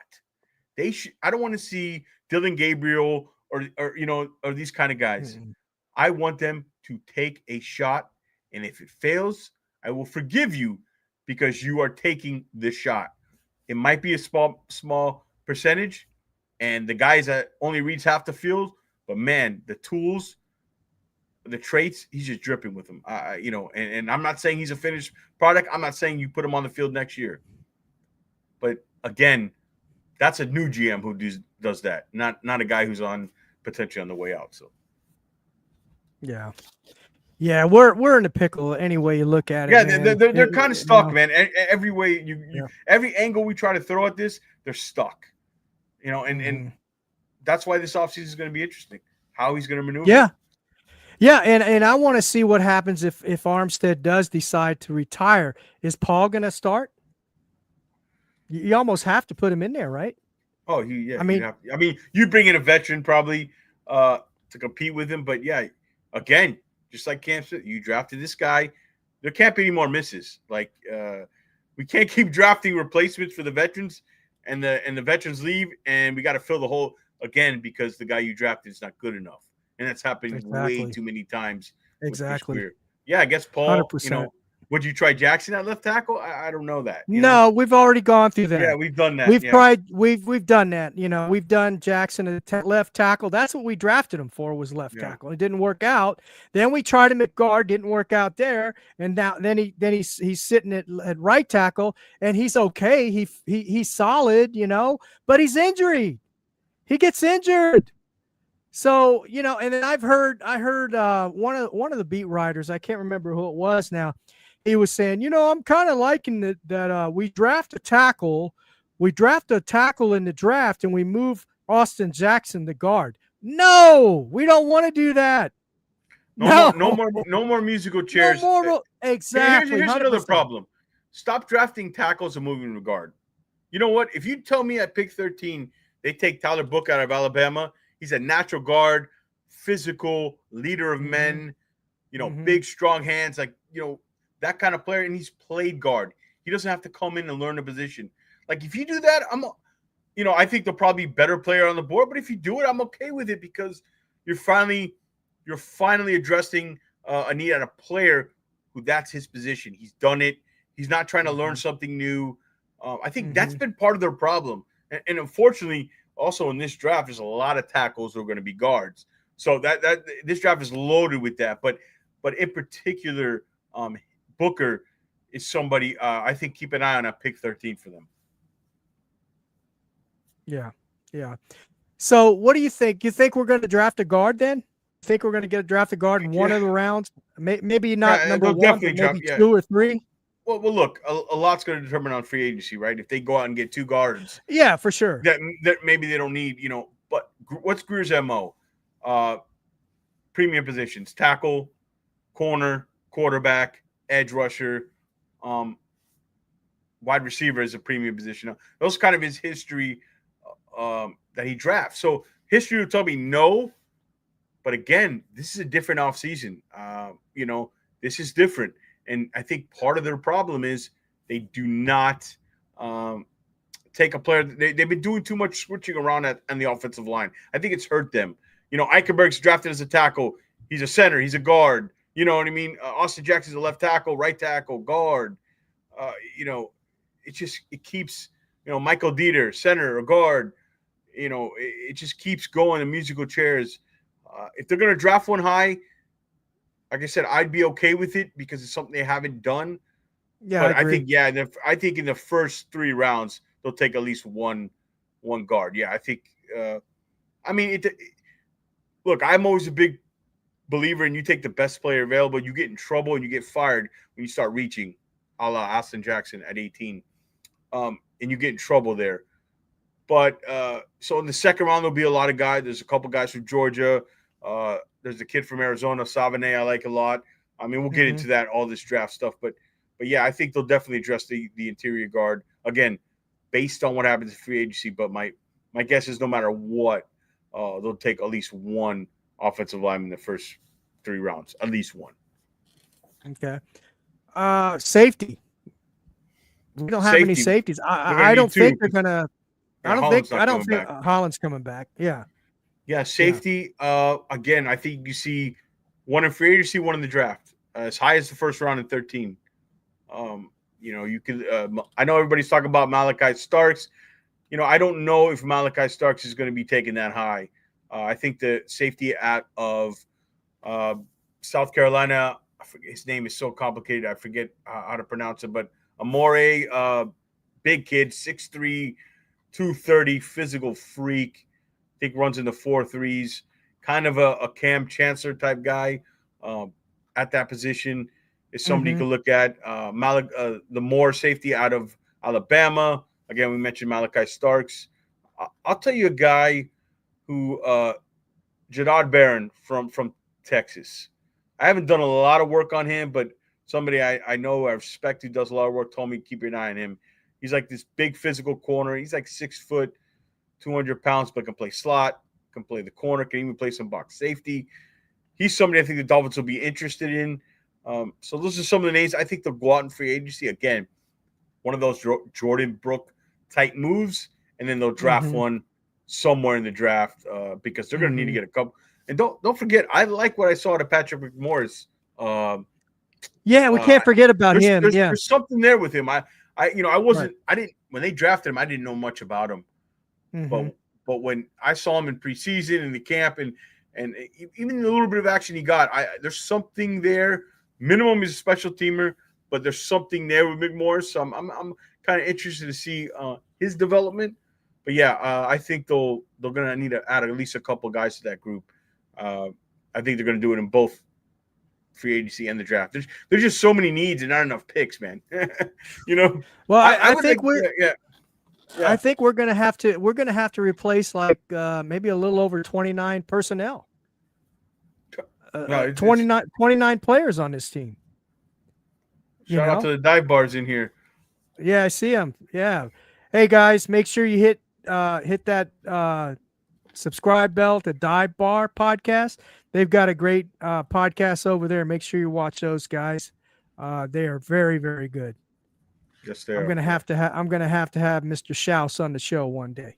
I don't want to see Dylan Gabriel or these kind of guys. I want them to take a shot, and if it fails, I will forgive you because you are taking the shot. It might be a small percentage, and the guys that only reads half the field, but man, the tools, the traits, he's just dripping with them. And I'm not saying he's a finished product. I'm not saying you put him on the field next year. But again, that's a new GM who does that, not a guy who's potentially on the way out. So, yeah, we're in a pickle any way you look at it. Yeah, they're kind of stuck, man. Every way every angle we try to throw at this, they're stuck. And that's why this offseason is going to be interesting. How he's going to maneuver. Yeah. Yeah, and I want to see what happens if Armstead does decide to retire. Is Paul going to start? You almost have to put him in there, right? Oh, I mean, you bring in a veteran probably to compete with him, but yeah, again, just like Cam said, you drafted this guy. There can't be any more misses. Like we can't keep drafting replacements for the veterans, and the veterans leave, and we got to fill the hole again because the guy you drafted is not good enough. And that's happened way too many times. Exactly. Yeah, I guess Paul, 100%. Would you try Jackson at left tackle? I don't know that. No, we've already gone through that. Yeah, we've done that. We've done that. We've done Jackson at left tackle. That's what we drafted him for, was left tackle. It didn't work out. Then we tried him at guard, didn't work out there. And then he's sitting at right tackle, and he's okay. He's solid, but he's injured. He gets injured. So, and then I heard one of the beat writers, I can't remember who it was now. He was saying, I'm kind of liking that we draft a tackle in the draft, and we move Austin Jackson, the guard. No, we don't want to do that. No more musical chairs. No more. Exactly. Here's another 100%. problem. Stop drafting tackles and moving to guard. You know what? If you tell me at pick 13 they take Tyler Book out of Alabama, he's a natural guard, physical, leader of men, big, strong hands, that kind of player, and he's played guard. He doesn't have to come in and learn a position. Like, if you do that, I think they'll probably be a better player on the board, but if you do it, I'm okay with it because you're finally addressing a need at a player who that's his position. He's done it. He's not trying to learn something new. I think that's been part of their problem. And unfortunately, also in this draft, there's a lot of tackles who are going to be guards. So that this draft is loaded with that. But in particular, Booker is somebody I think keep an eye on at pick 13 for them. Yeah. So what do you think? You think we're going to draft a guard then? Think we're going to get a draft a guard in one of the rounds? Maybe not number one, but maybe 2 or 3? Well, look, a lot's going to determine on free agency, right? If they go out and get 2 guards, yeah, for sure. That maybe they don't need, But what's Greer's MO? Premium positions: tackle, corner, quarterback, edge rusher, wide receiver is a premium position. Those kind of his history that he drafts. So history will tell me no. But again, this is a different offseason. This is different. And I think part of their problem is they do not take a player. They've been doing too much switching around on the offensive line. I think it's hurt them. Eichenberg's drafted as a tackle. He's a center. He's a guard. You know what I mean? Austin Jackson's a left tackle, right tackle, guard. It keeps, Michael Dieter, center or guard. It just keeps going in musical chairs. If they're going to draft one high, like I said, I'd be okay with it because it's something they haven't done. Yeah, but I think in the first 3 rounds they'll take at least one guard. Yeah, I think. Look, I'm always a big believer in you take the best player available. You get in trouble and you get fired when you start reaching, a la Austin Jackson at 18, and you get in trouble there. But so in the second round there'll be a lot of guys. There's a couple guys from Georgia. There's a kid from Arizona, Savane, I like a lot. I mean, we'll get into that, all this draft stuff. But yeah, I think they'll definitely address the interior guard. Again, based on what happens in free agency. But my guess is no matter what, they'll take at least one offensive lineman in the first 3 rounds. At least one. Okay. Safety. We don't have any safeties. I don't think they're going to – I don't think Holland's coming back. Yeah. Yeah, safety. Again, I think you see one in free agency, one in the draft, as high as the first round in 13. You could. I know everybody's talking about Malachi Starks. I don't know if Malachi Starks is going to be taken that high. I think the safety out of South Carolina, his name is so complicated, I forget how to pronounce it, but Amore, big kid, 6'3", 230, physical freak. I think runs in the 4.3s, kind of a Cam Chancellor type guy at that position is somebody you can look at. The Moore safety out of Alabama. Again, we mentioned Malachi Starks. I'll tell you a guy who Jadad Barron from Texas. I haven't done a lot of work on him, but somebody I know, I respect, who does a lot of work, told me to keep an eye on him. He's like this big physical corner. He's like 6 foot, 200 pounds, but can play slot, can play the corner, can even play some box safety. He's somebody I think the Dolphins will be interested in. So those are some of the names. I think they'll go out in free agency. Again, one of those Jordan Brook type moves, and then they'll draft one somewhere in the draft because they're going to need to get a couple. And don't forget, I like what I saw to Patrick McMorris. We can't forget about him. There's something there with him. I didn't when they drafted him, I didn't know much about him. But when I saw him in preseason in the camp and even the little bit of action he got, there's something there. Minimum is a special teamer, but there's something there with McMorris. So I'm kind of interested to see his development. But yeah, I think they're gonna need to add at least a couple guys to that group. I think they're gonna do it in both free agency and the draft. There's just so many needs and not enough picks, man. Well, I think I think we're gonna have to replace like maybe a little over 29 personnel. No, 29 players on this team. Shout out to the dive bars in here. Yeah, I see them. Yeah. Hey guys, make sure you hit that subscribe bell to Dive Bar Podcast. They've got a great podcast over there. Make sure you watch those guys. They are very, very good. Yes, they are. I'm gonna have to have Mr. Schaus on the show one day.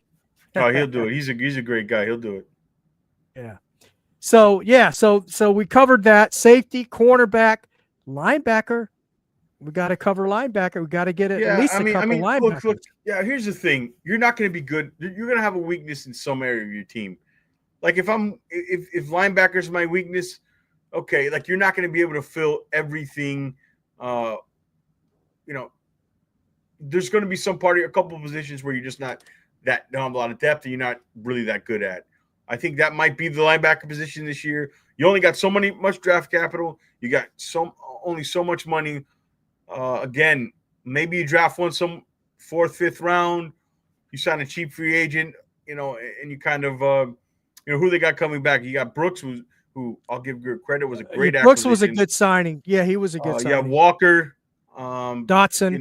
Oh, he'll do it. He's a great guy. He'll do it. Yeah. So we covered that. Safety, cornerback, linebacker. We got to cover linebacker. We got to get at least a couple linebackers. Look, here's the thing. You're not going to be good. You're going to have a weakness in some area of your team. Like if linebacker's my weakness, okay, like you're not going to be able to fill everything. There's going to be a couple of positions where you're just not don't have a lot of depth and you're not really that good at. I think that might be the linebacker position this year. You only got much draft capital. You got only so much money. Again, maybe you draft one some 4th, 5th round. You sign a cheap free agent, and you kind of, who they got coming back. You got Brooks, who I'll give credit, was a great acquisition. Brooks was a good signing. Yeah, he was a good signing. Yeah, Walker, Dotson.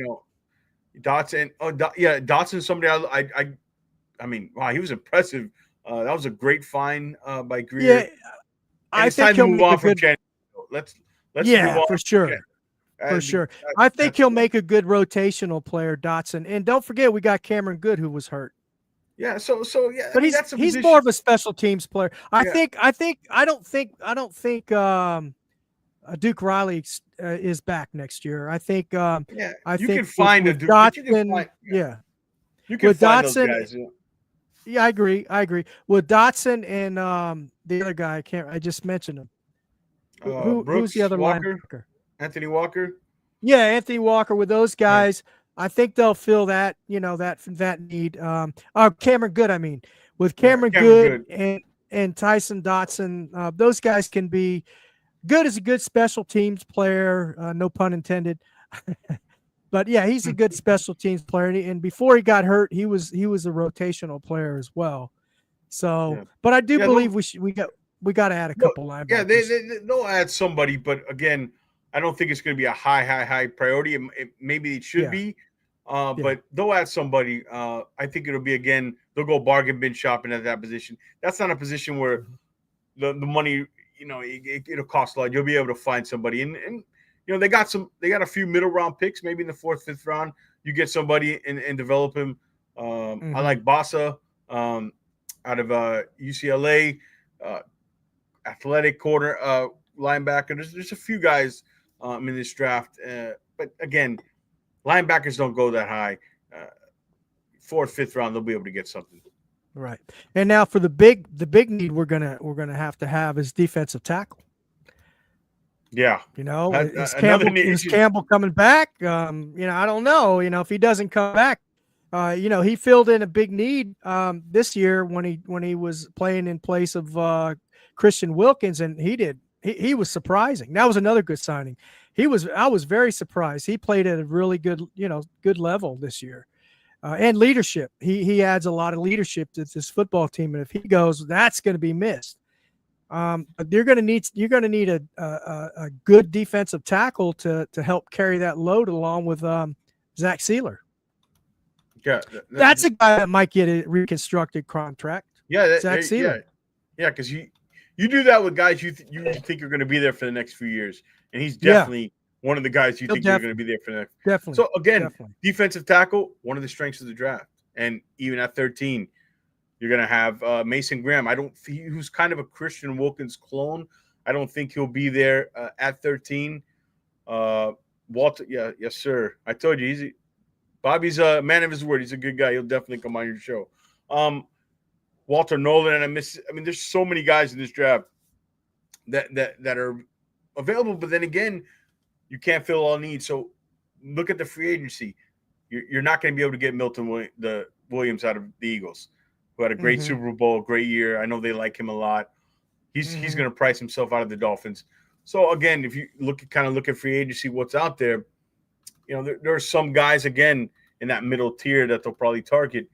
Dotson. Dotson. Somebody I mean, wow, he was impressive. That was a great find by Greer. Yeah, I think he'll move on from Jen. Let's move on for sure. For sure. I think he'll make a good rotational player, Dotson. And don't forget, we got Cameron Good, who was hurt. Yeah. So yeah. But he's more of a special teams player. I don't think Duke Riley is back next year. I think you can find a Duke. Dotson, you can find those guys. Yeah, I agree. With Dotson and the other guy, I just mentioned him. Who's the other linebacker? Anthony Walker. Yeah, Anthony Walker. With those guys, I think they'll fill that that need. Cameron Good. I mean, with Cameron Good and Tyson Dotson, those guys can be good as a good special teams player. No pun intended. But yeah, he's a good special teams player, and before he got hurt, he was a rotational player as well. So, but I do believe we got to add a couple linebackers. Yeah, they'll add somebody, but again, I don't think it's going to be a high priority. Maybe it should be, but they'll add somebody. I think it'll be they'll go bargain bin shopping at that position. That's not a position where the money, it'll cost a lot. You'll be able to find somebody, and they got a few middle round picks, maybe in the 4th, 5th round. You get somebody and develop him. I like Bassa out of UCLA, athletic corner linebacker. There's a few guys in this draft, but again, linebackers don't go that high. 4th, 5th round, they'll be able to get something. Right. And now for the big need we're gonna have is defensive tackle. Yeah. Is Campbell coming back? I don't know. If he doesn't come back, he filled in a big need this year when he was playing in place of Christian Wilkins, and he was surprising. That was another good signing. I was very surprised. He played at a really good level this year. And leadership. He adds a lot of leadership to this football team, and if he goes, that's going to be missed. But you're going to need a good defensive tackle to help carry that load along with Zach Sealer. Yeah, that's a guy that might get a reconstructed contract. Yeah, Zach Sealer. Yeah, because you do that with guys you think are going to be there for the next few years, and he's definitely one of the guys you think are going to be there for the next. Definitely. So again, defensive tackle, one of the strengths of the draft, and even at 13. You're going to have Mason Graham. Who's kind of a Christian Wilkins clone. I don't think he'll be there at 13. Walter, yes, sir. I told you, Bobby's a man of his word. He's a good guy. He'll definitely come on your show. Walter Nolan, and there's so many guys in this draft that are available, but then again, you can't fill all needs. So look at the free agency. You're not going to be able to get Milton Williams out of the Eagles, who had a great Super Bowl, great year. I know they like him a lot. He's going to price himself out of the Dolphins. So again, if you look at free agency, what's out there, there are some guys again in that middle tier that they'll probably target.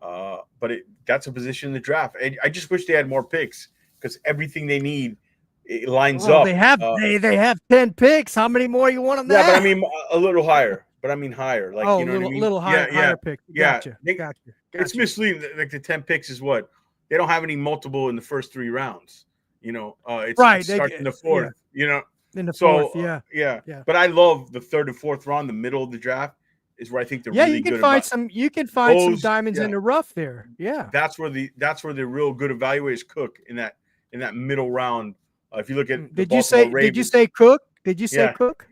But that's a position in the draft. I just wish they had more picks because everything they need it lines up. They have 10 picks. How many more you want on that? Yeah, but I mean a little higher. But I mean higher. Like you know what I mean? Little higher, higher pick. Gotcha. It's misleading. Like the 10 picks is what they don't have any multiple in the first 3 rounds. You know, it starts in the 4th. You know, in the 4th. Yeah. But I love the 3rd and 4th round, the middle of the draft is where I think they're really good. You can find some diamonds in the rough there. Yeah, that's where the real good evaluators cook in that middle round. If you look at did you say Cook? Did you say Cook?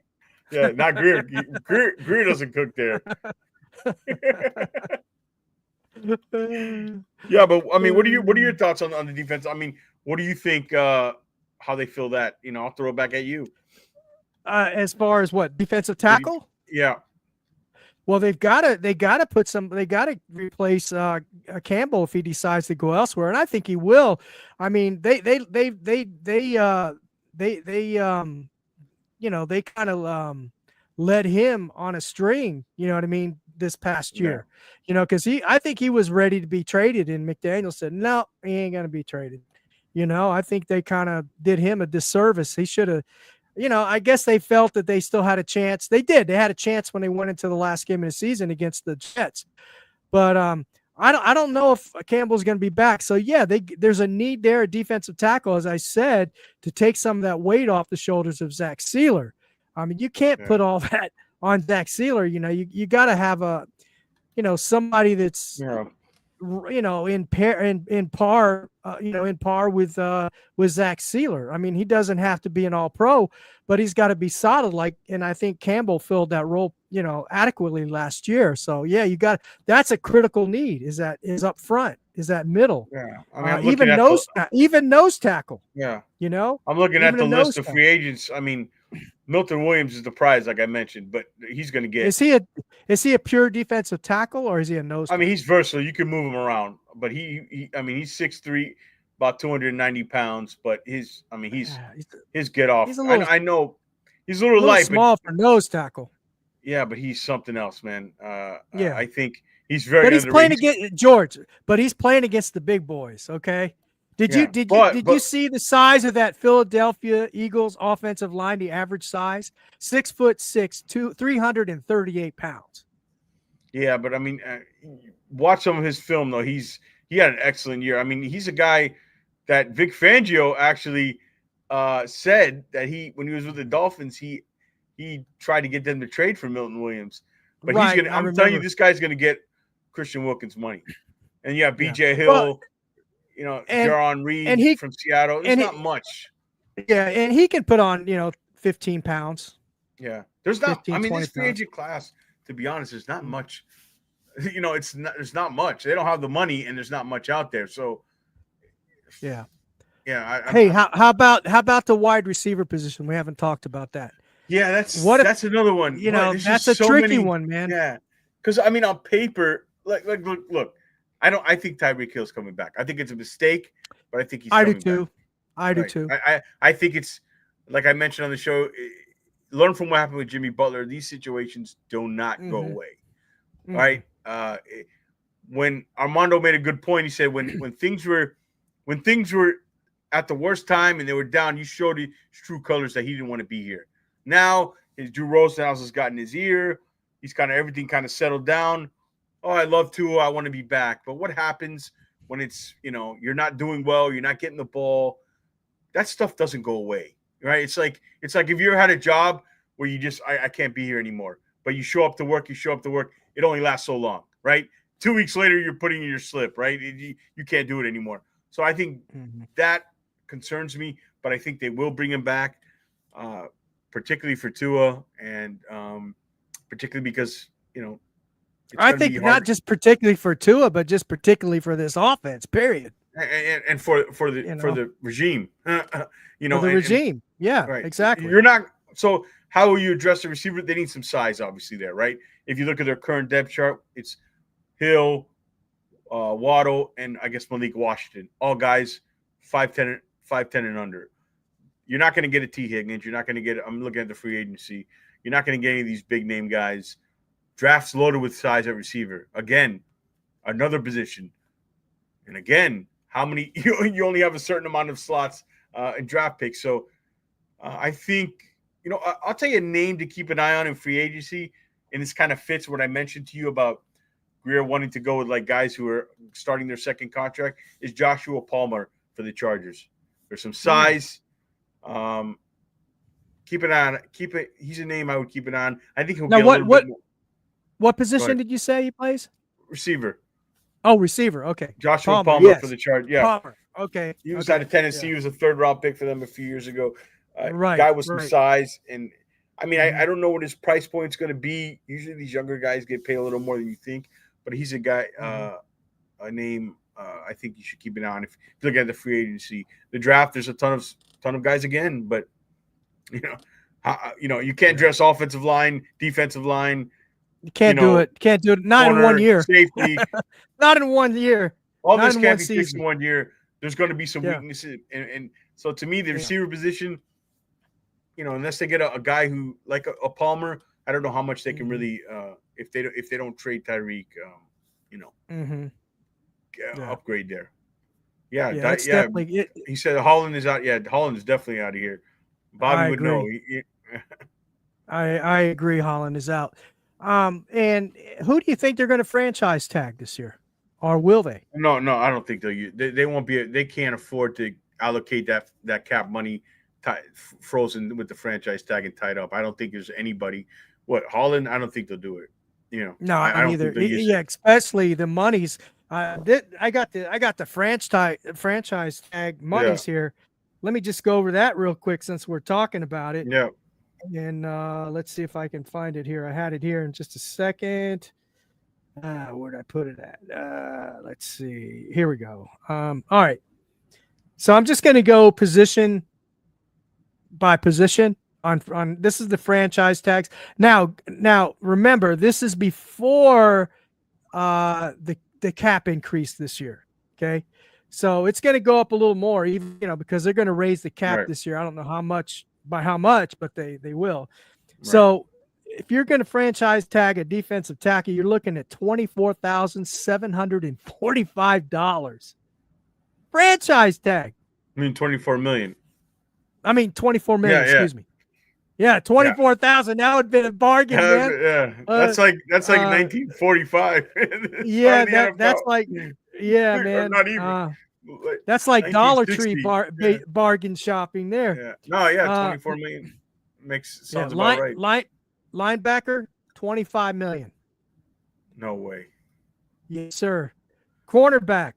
Yeah, not Greer. Greer doesn't cook there. Yeah, but I mean, what are your thoughts on the defense? I mean, what do you think? How they feel that? You know, I'll throw it back at you. As far as what defensive tackle? Yeah. Well, they gotta replace Campbell if he decides to go elsewhere, and I think he will. I mean, they kind of led him on a string. You know what I mean? This past year, because I think he was ready to be traded, and McDaniel said, no, he ain't gonna be traded. I think they kind of did him a disservice. He should have. I guess they felt that they still had a chance. They did. They had a chance when they went into the last game of the season against the Jets. But I don't know if Campbell's going to be back. So, yeah, there's a need there, a defensive tackle, as I said, to take some of that weight off the shoulders of Zach Sealer. I mean, you can't put all that on Zach Sealer. You got to have somebody that's in par with Zach Sealer. I mean, he doesn't have to be an all-pro, but he's got to be solid. And I think Campbell filled that role, adequately last year. So yeah, that's a critical need. Is up front? Is that middle? Yeah, I mean, even nose tackle. Yeah, I'm looking at the list of free agents. I mean, Milton Williams is the prize, like I mentioned, but he's going to get. Is he a pure defensive tackle or is he a nose? I mean, he's versatile. You can move him around, but he's 6'3", about 290 pounds. But his get off. I know he's a little light, small for nose tackle. Yeah, but he's something else, man. I think he's very. But he's playing against George. But he's playing against the big boys. Okay. Did you see the size of that Philadelphia Eagles offensive line? The average size 6'6", 338 pounds. Yeah, but I mean, watch some of his film though. He had an excellent year. I mean, he's a guy that Vic Fangio actually said that when he was with the Dolphins, he tried to get them to trade for Milton Williams. But I'm telling you, this guy's gonna get Christian Wilkins money, and you have B.J. Hill. Jaron Reed from Seattle. It's not much. Yeah, and he can put on, 15 pounds. Yeah. There's not, this free agent class, to be honest, there's not much. There's not much. They don't have the money and there's not much out there. So, yeah. Yeah. How about the wide receiver position? We haven't talked about that. Yeah, that's another one. That's a tricky one, man. Yeah. Because, I mean, on paper, look. I think Tyreek Hill's coming back. I think it's a mistake, but I think he's coming back. I do too. I think it's, like I mentioned on the show, learn from what happened with Jimmy Butler. These situations do not go away, right? When Armando made a good point, he said when things were at the worst time and they were down, you showed his true colors that he didn't want to be here. Now, Drew Rosenhaus has gotten his ear. He's everything settled down. Oh, I love Tua. I want to be back. But what happens when it's, you're not doing well, you're not getting the ball? That stuff doesn't go away, right? It's like if you ever had a job where you just, I can't be here anymore. But you show up to work, it only lasts so long, right? 2 weeks later, you're putting in your slip, right? You can't do it anymore. So I think that concerns me, but I think they will bring him back, particularly for Tua and particularly because, I think not just particularly for Tua, but just particularly for this offense, period. And for the regime, the regime. Yeah, right. Exactly. So how will you address the receiver? They need some size, obviously, there, right? If you look at their current depth chart, it's Hill, Waddle, and I guess Malik Washington. All guys 5'10" and under. You're not going to get a T. Higgins. You're not going to get – I'm looking at the free agency. You're not going to get any of these big-name guys. Drafts loaded with size at receiver. Again, another position. And again, how many you only have a certain amount of slots in draft picks. So I think, I'll tell you a name to keep an eye on in free agency, and this kind of fits what I mentioned to you about Greer wanting to go with like guys who are starting their second contract, is Joshua Palmer for the Chargers. There's some size. Keep an eye on it. He's a name I would keep an eye on. I think he'll Now, get a little bit more. What position did you say he plays? Receiver. Oh, receiver. Okay. Joshua Palmer yes. for the Chargers. Yeah. Palmer. Okay. He was out of Tennessee. He was a third-round pick for them a few years ago. Guy with some size. And, I mean, I don't know what his price point's going to be. Usually these younger guys get paid a little more than you think. But he's a guy, a name I think you should keep an eye on. If you look at the free agency. The draft, there's a ton of guys again. But, you can't dress offensive line, defensive line. You can't do it. Can't do it. Not in 1 year. Safety. Not in 1 year. All this can't be fixed in 1 year. There's going to be some weaknesses. And so to me, the receiver position, unless they get a guy who like a Palmer, I don't know how much they can really if they don't trade Tyreek, upgrade there. Yeah, definitely it. He said Holland is out. Yeah, Holland is definitely out of here. Bobby would know. I agree. Holland is out. And who do you think they're going to franchise tag this year, or will they? No, I don't think they'll use. They won't be. They can't afford to allocate that cap money frozen with the franchise tag and tied up. I don't think there's anybody. What, Holland? I don't think they'll do it. No, I don't either. Yeah, especially the monies. I got the franchise tag monies here. Let me just go over that real quick since we're talking about it. Yeah. And let's see if I can find it here. I had it here in just a second. Where'd I put it at? Let's see. Here we go. All right. So I'm just going to go position by position on this is the franchise tags. Now remember, this is before the cap increase this year. Okay. So it's going to go up a little more, even, because they're going to raise the cap this year. I don't know how much, but they will. Right. So if you're going to franchise tag a defensive tackle, you're looking at $24,745. Franchise tag. I mean, 24 million. I mean, 24 million. Excuse me. Yeah, 24,000. That would have been a bargain, man. Yeah, that's like 1945. That's like, man. Not even. That's like Dollar Tree bargain shopping there. Yeah. 24 million sounds about right. Linebacker, 25 million. No way. Yes, sir. Cornerback,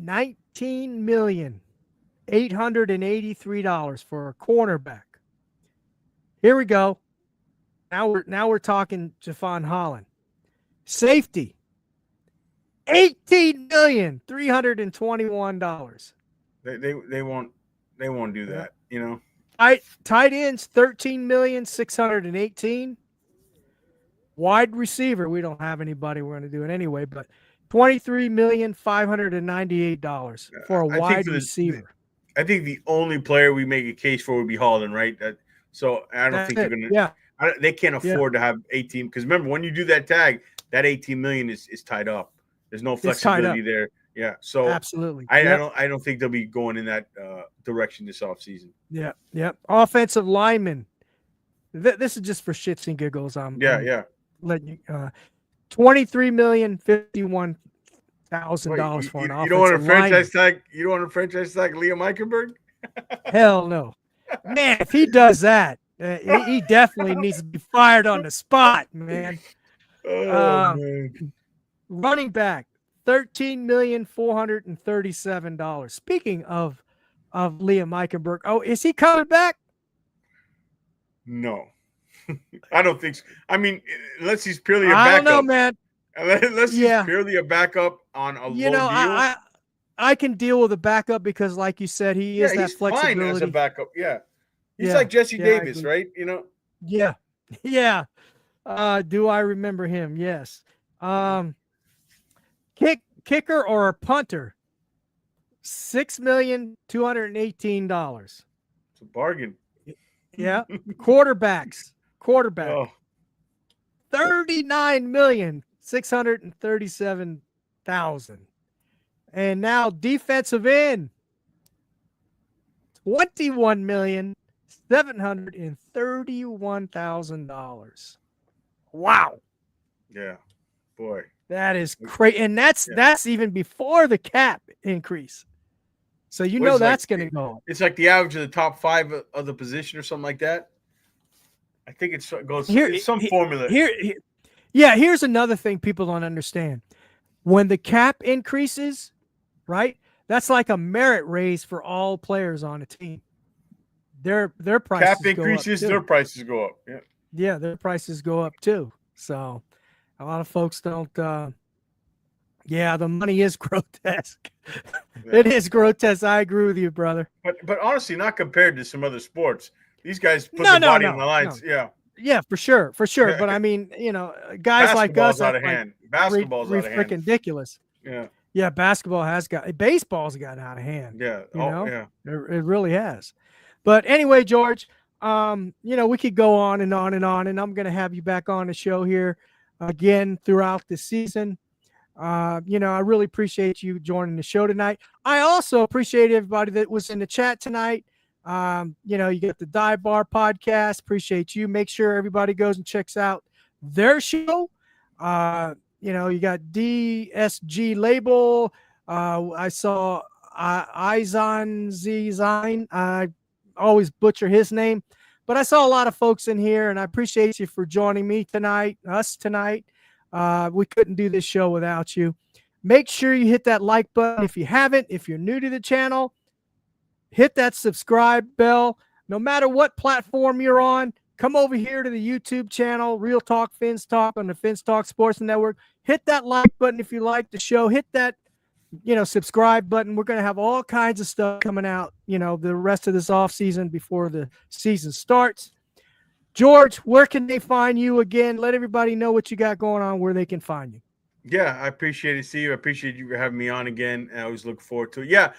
$19,883 for a cornerback. Here we go. Now we're talking Javon Holland. Safety, $18,321. They won't do that, Tight ends, $13,618,000. Wide receiver, we don't have anybody. We're going to do it anyway, but $23,598 for a wide receiver. I think the only player we make a case for would be Holland, right? So I don't think they're going to. Yeah, they can't afford to have 18 because remember when you do that tag, that 18 million is tied up. There's no flexibility there. Yeah, so absolutely. I don't think they'll be going in that direction this offseason. Yeah. Offensive lineman. This is just for shits and giggles. I'm letting you. $23,051,000 for an offensive. You don't want a franchise tag. You don't want a franchise tag, Liam Eichenberg? Hell no, man. If he does that, he definitely needs to be fired on the spot, man. Man. Running back, $13,437,000. Speaking of Liam Eichenberg, is he coming back? No, I don't think so. I mean, unless he's purely a backup. I don't know, man. Unless he's purely a backup on a low deal. I can deal with a backup because, like you said, he is that flexibility. Fine as a backup. Yeah, he's like Jesse Davis, right? Yeah. Do I remember him? Yes. Kicker or a punter, $6,218,000. It's a bargain. Yeah. Quarterback, Oh. $39,637,000. And now defensive end, $21,731,000. Wow. Yeah, boy. That is crazy. And that's even before the cap increase. So you know that's going to go. It's like the average of the top 5 of the position or something like that. I think it's some formula. Here's another thing people don't understand. When the cap increases, right? That's like a merit raise for all players on a team. Their prices cap increases, go up too. Their prices go up. Yeah. Yeah, their prices go up too. So a lot of folks don't the money is grotesque. Yeah. It is grotesque. I agree with you, brother. But honestly, not compared to some other sports. These guys put their body on the lines. No. Yeah. Yeah, for sure. But I mean, guys like us, out of hand. Basketball's out of hand. Freaking ridiculous. Yeah. Yeah, baseball's gotten out of hand. Yeah. Yeah. It really has. But anyway, George, we could go on and on and on, and I'm going to have you back on the show here again throughout the season. I really appreciate you joining the show tonight. I also appreciate everybody that was in the chat tonight. You get the Dive Bar podcast. Appreciate you. Make sure everybody goes and checks out their show. You got DSG Label. I saw Izan Zine. I always butcher his name, but I saw a lot of folks in here, and I appreciate you for joining me tonight, us tonight. We couldn't do this show without you. Make sure you hit that like button if you haven't. If you're new to the channel, hit that subscribe bell. No matter what platform you're on, come over here to the YouTube channel, Real Talk Fins Talk on the Fins Talk Sports Network. Hit that like button if you like the show. Hit that, subscribe button. We're going to have all kinds of stuff coming out, the rest of this off season before the season starts. George, where can they find you again? Let everybody know what you got going on, where they can find you. Yeah, I appreciate it, Steve. I appreciate you having me on again. I always look forward to it. Yeah,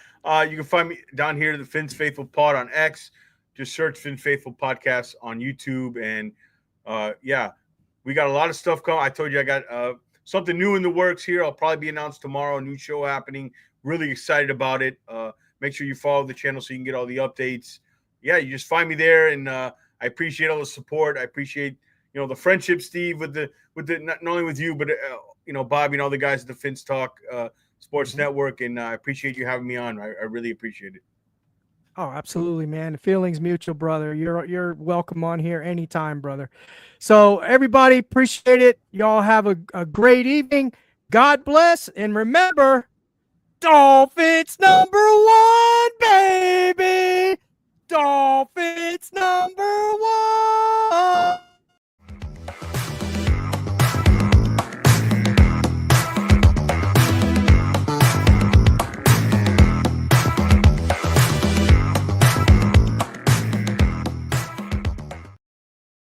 you can find me down here, the Fins Faithful Pod on X. Just search Fins Faithful Podcast on YouTube. And, we got a lot of stuff coming. I told you I got something new in the works here. I'll probably be announced tomorrow, a new show happening. Really excited about it. Make sure you follow the channel so you can get all the updates. Yeah, you just find me there, and I appreciate all the support. I appreciate, the friendship, Steve, with the not only with you, but Bobby and all the guys at the Fins Talk Sports Network, and I appreciate you having me on. I really appreciate it. Oh, absolutely, man. The feeling's mutual, brother. You're welcome on here anytime, brother. So everybody, appreciate it. Y'all have a great evening. God bless, and remember, Dolphins #1, baby. Dolphins #1.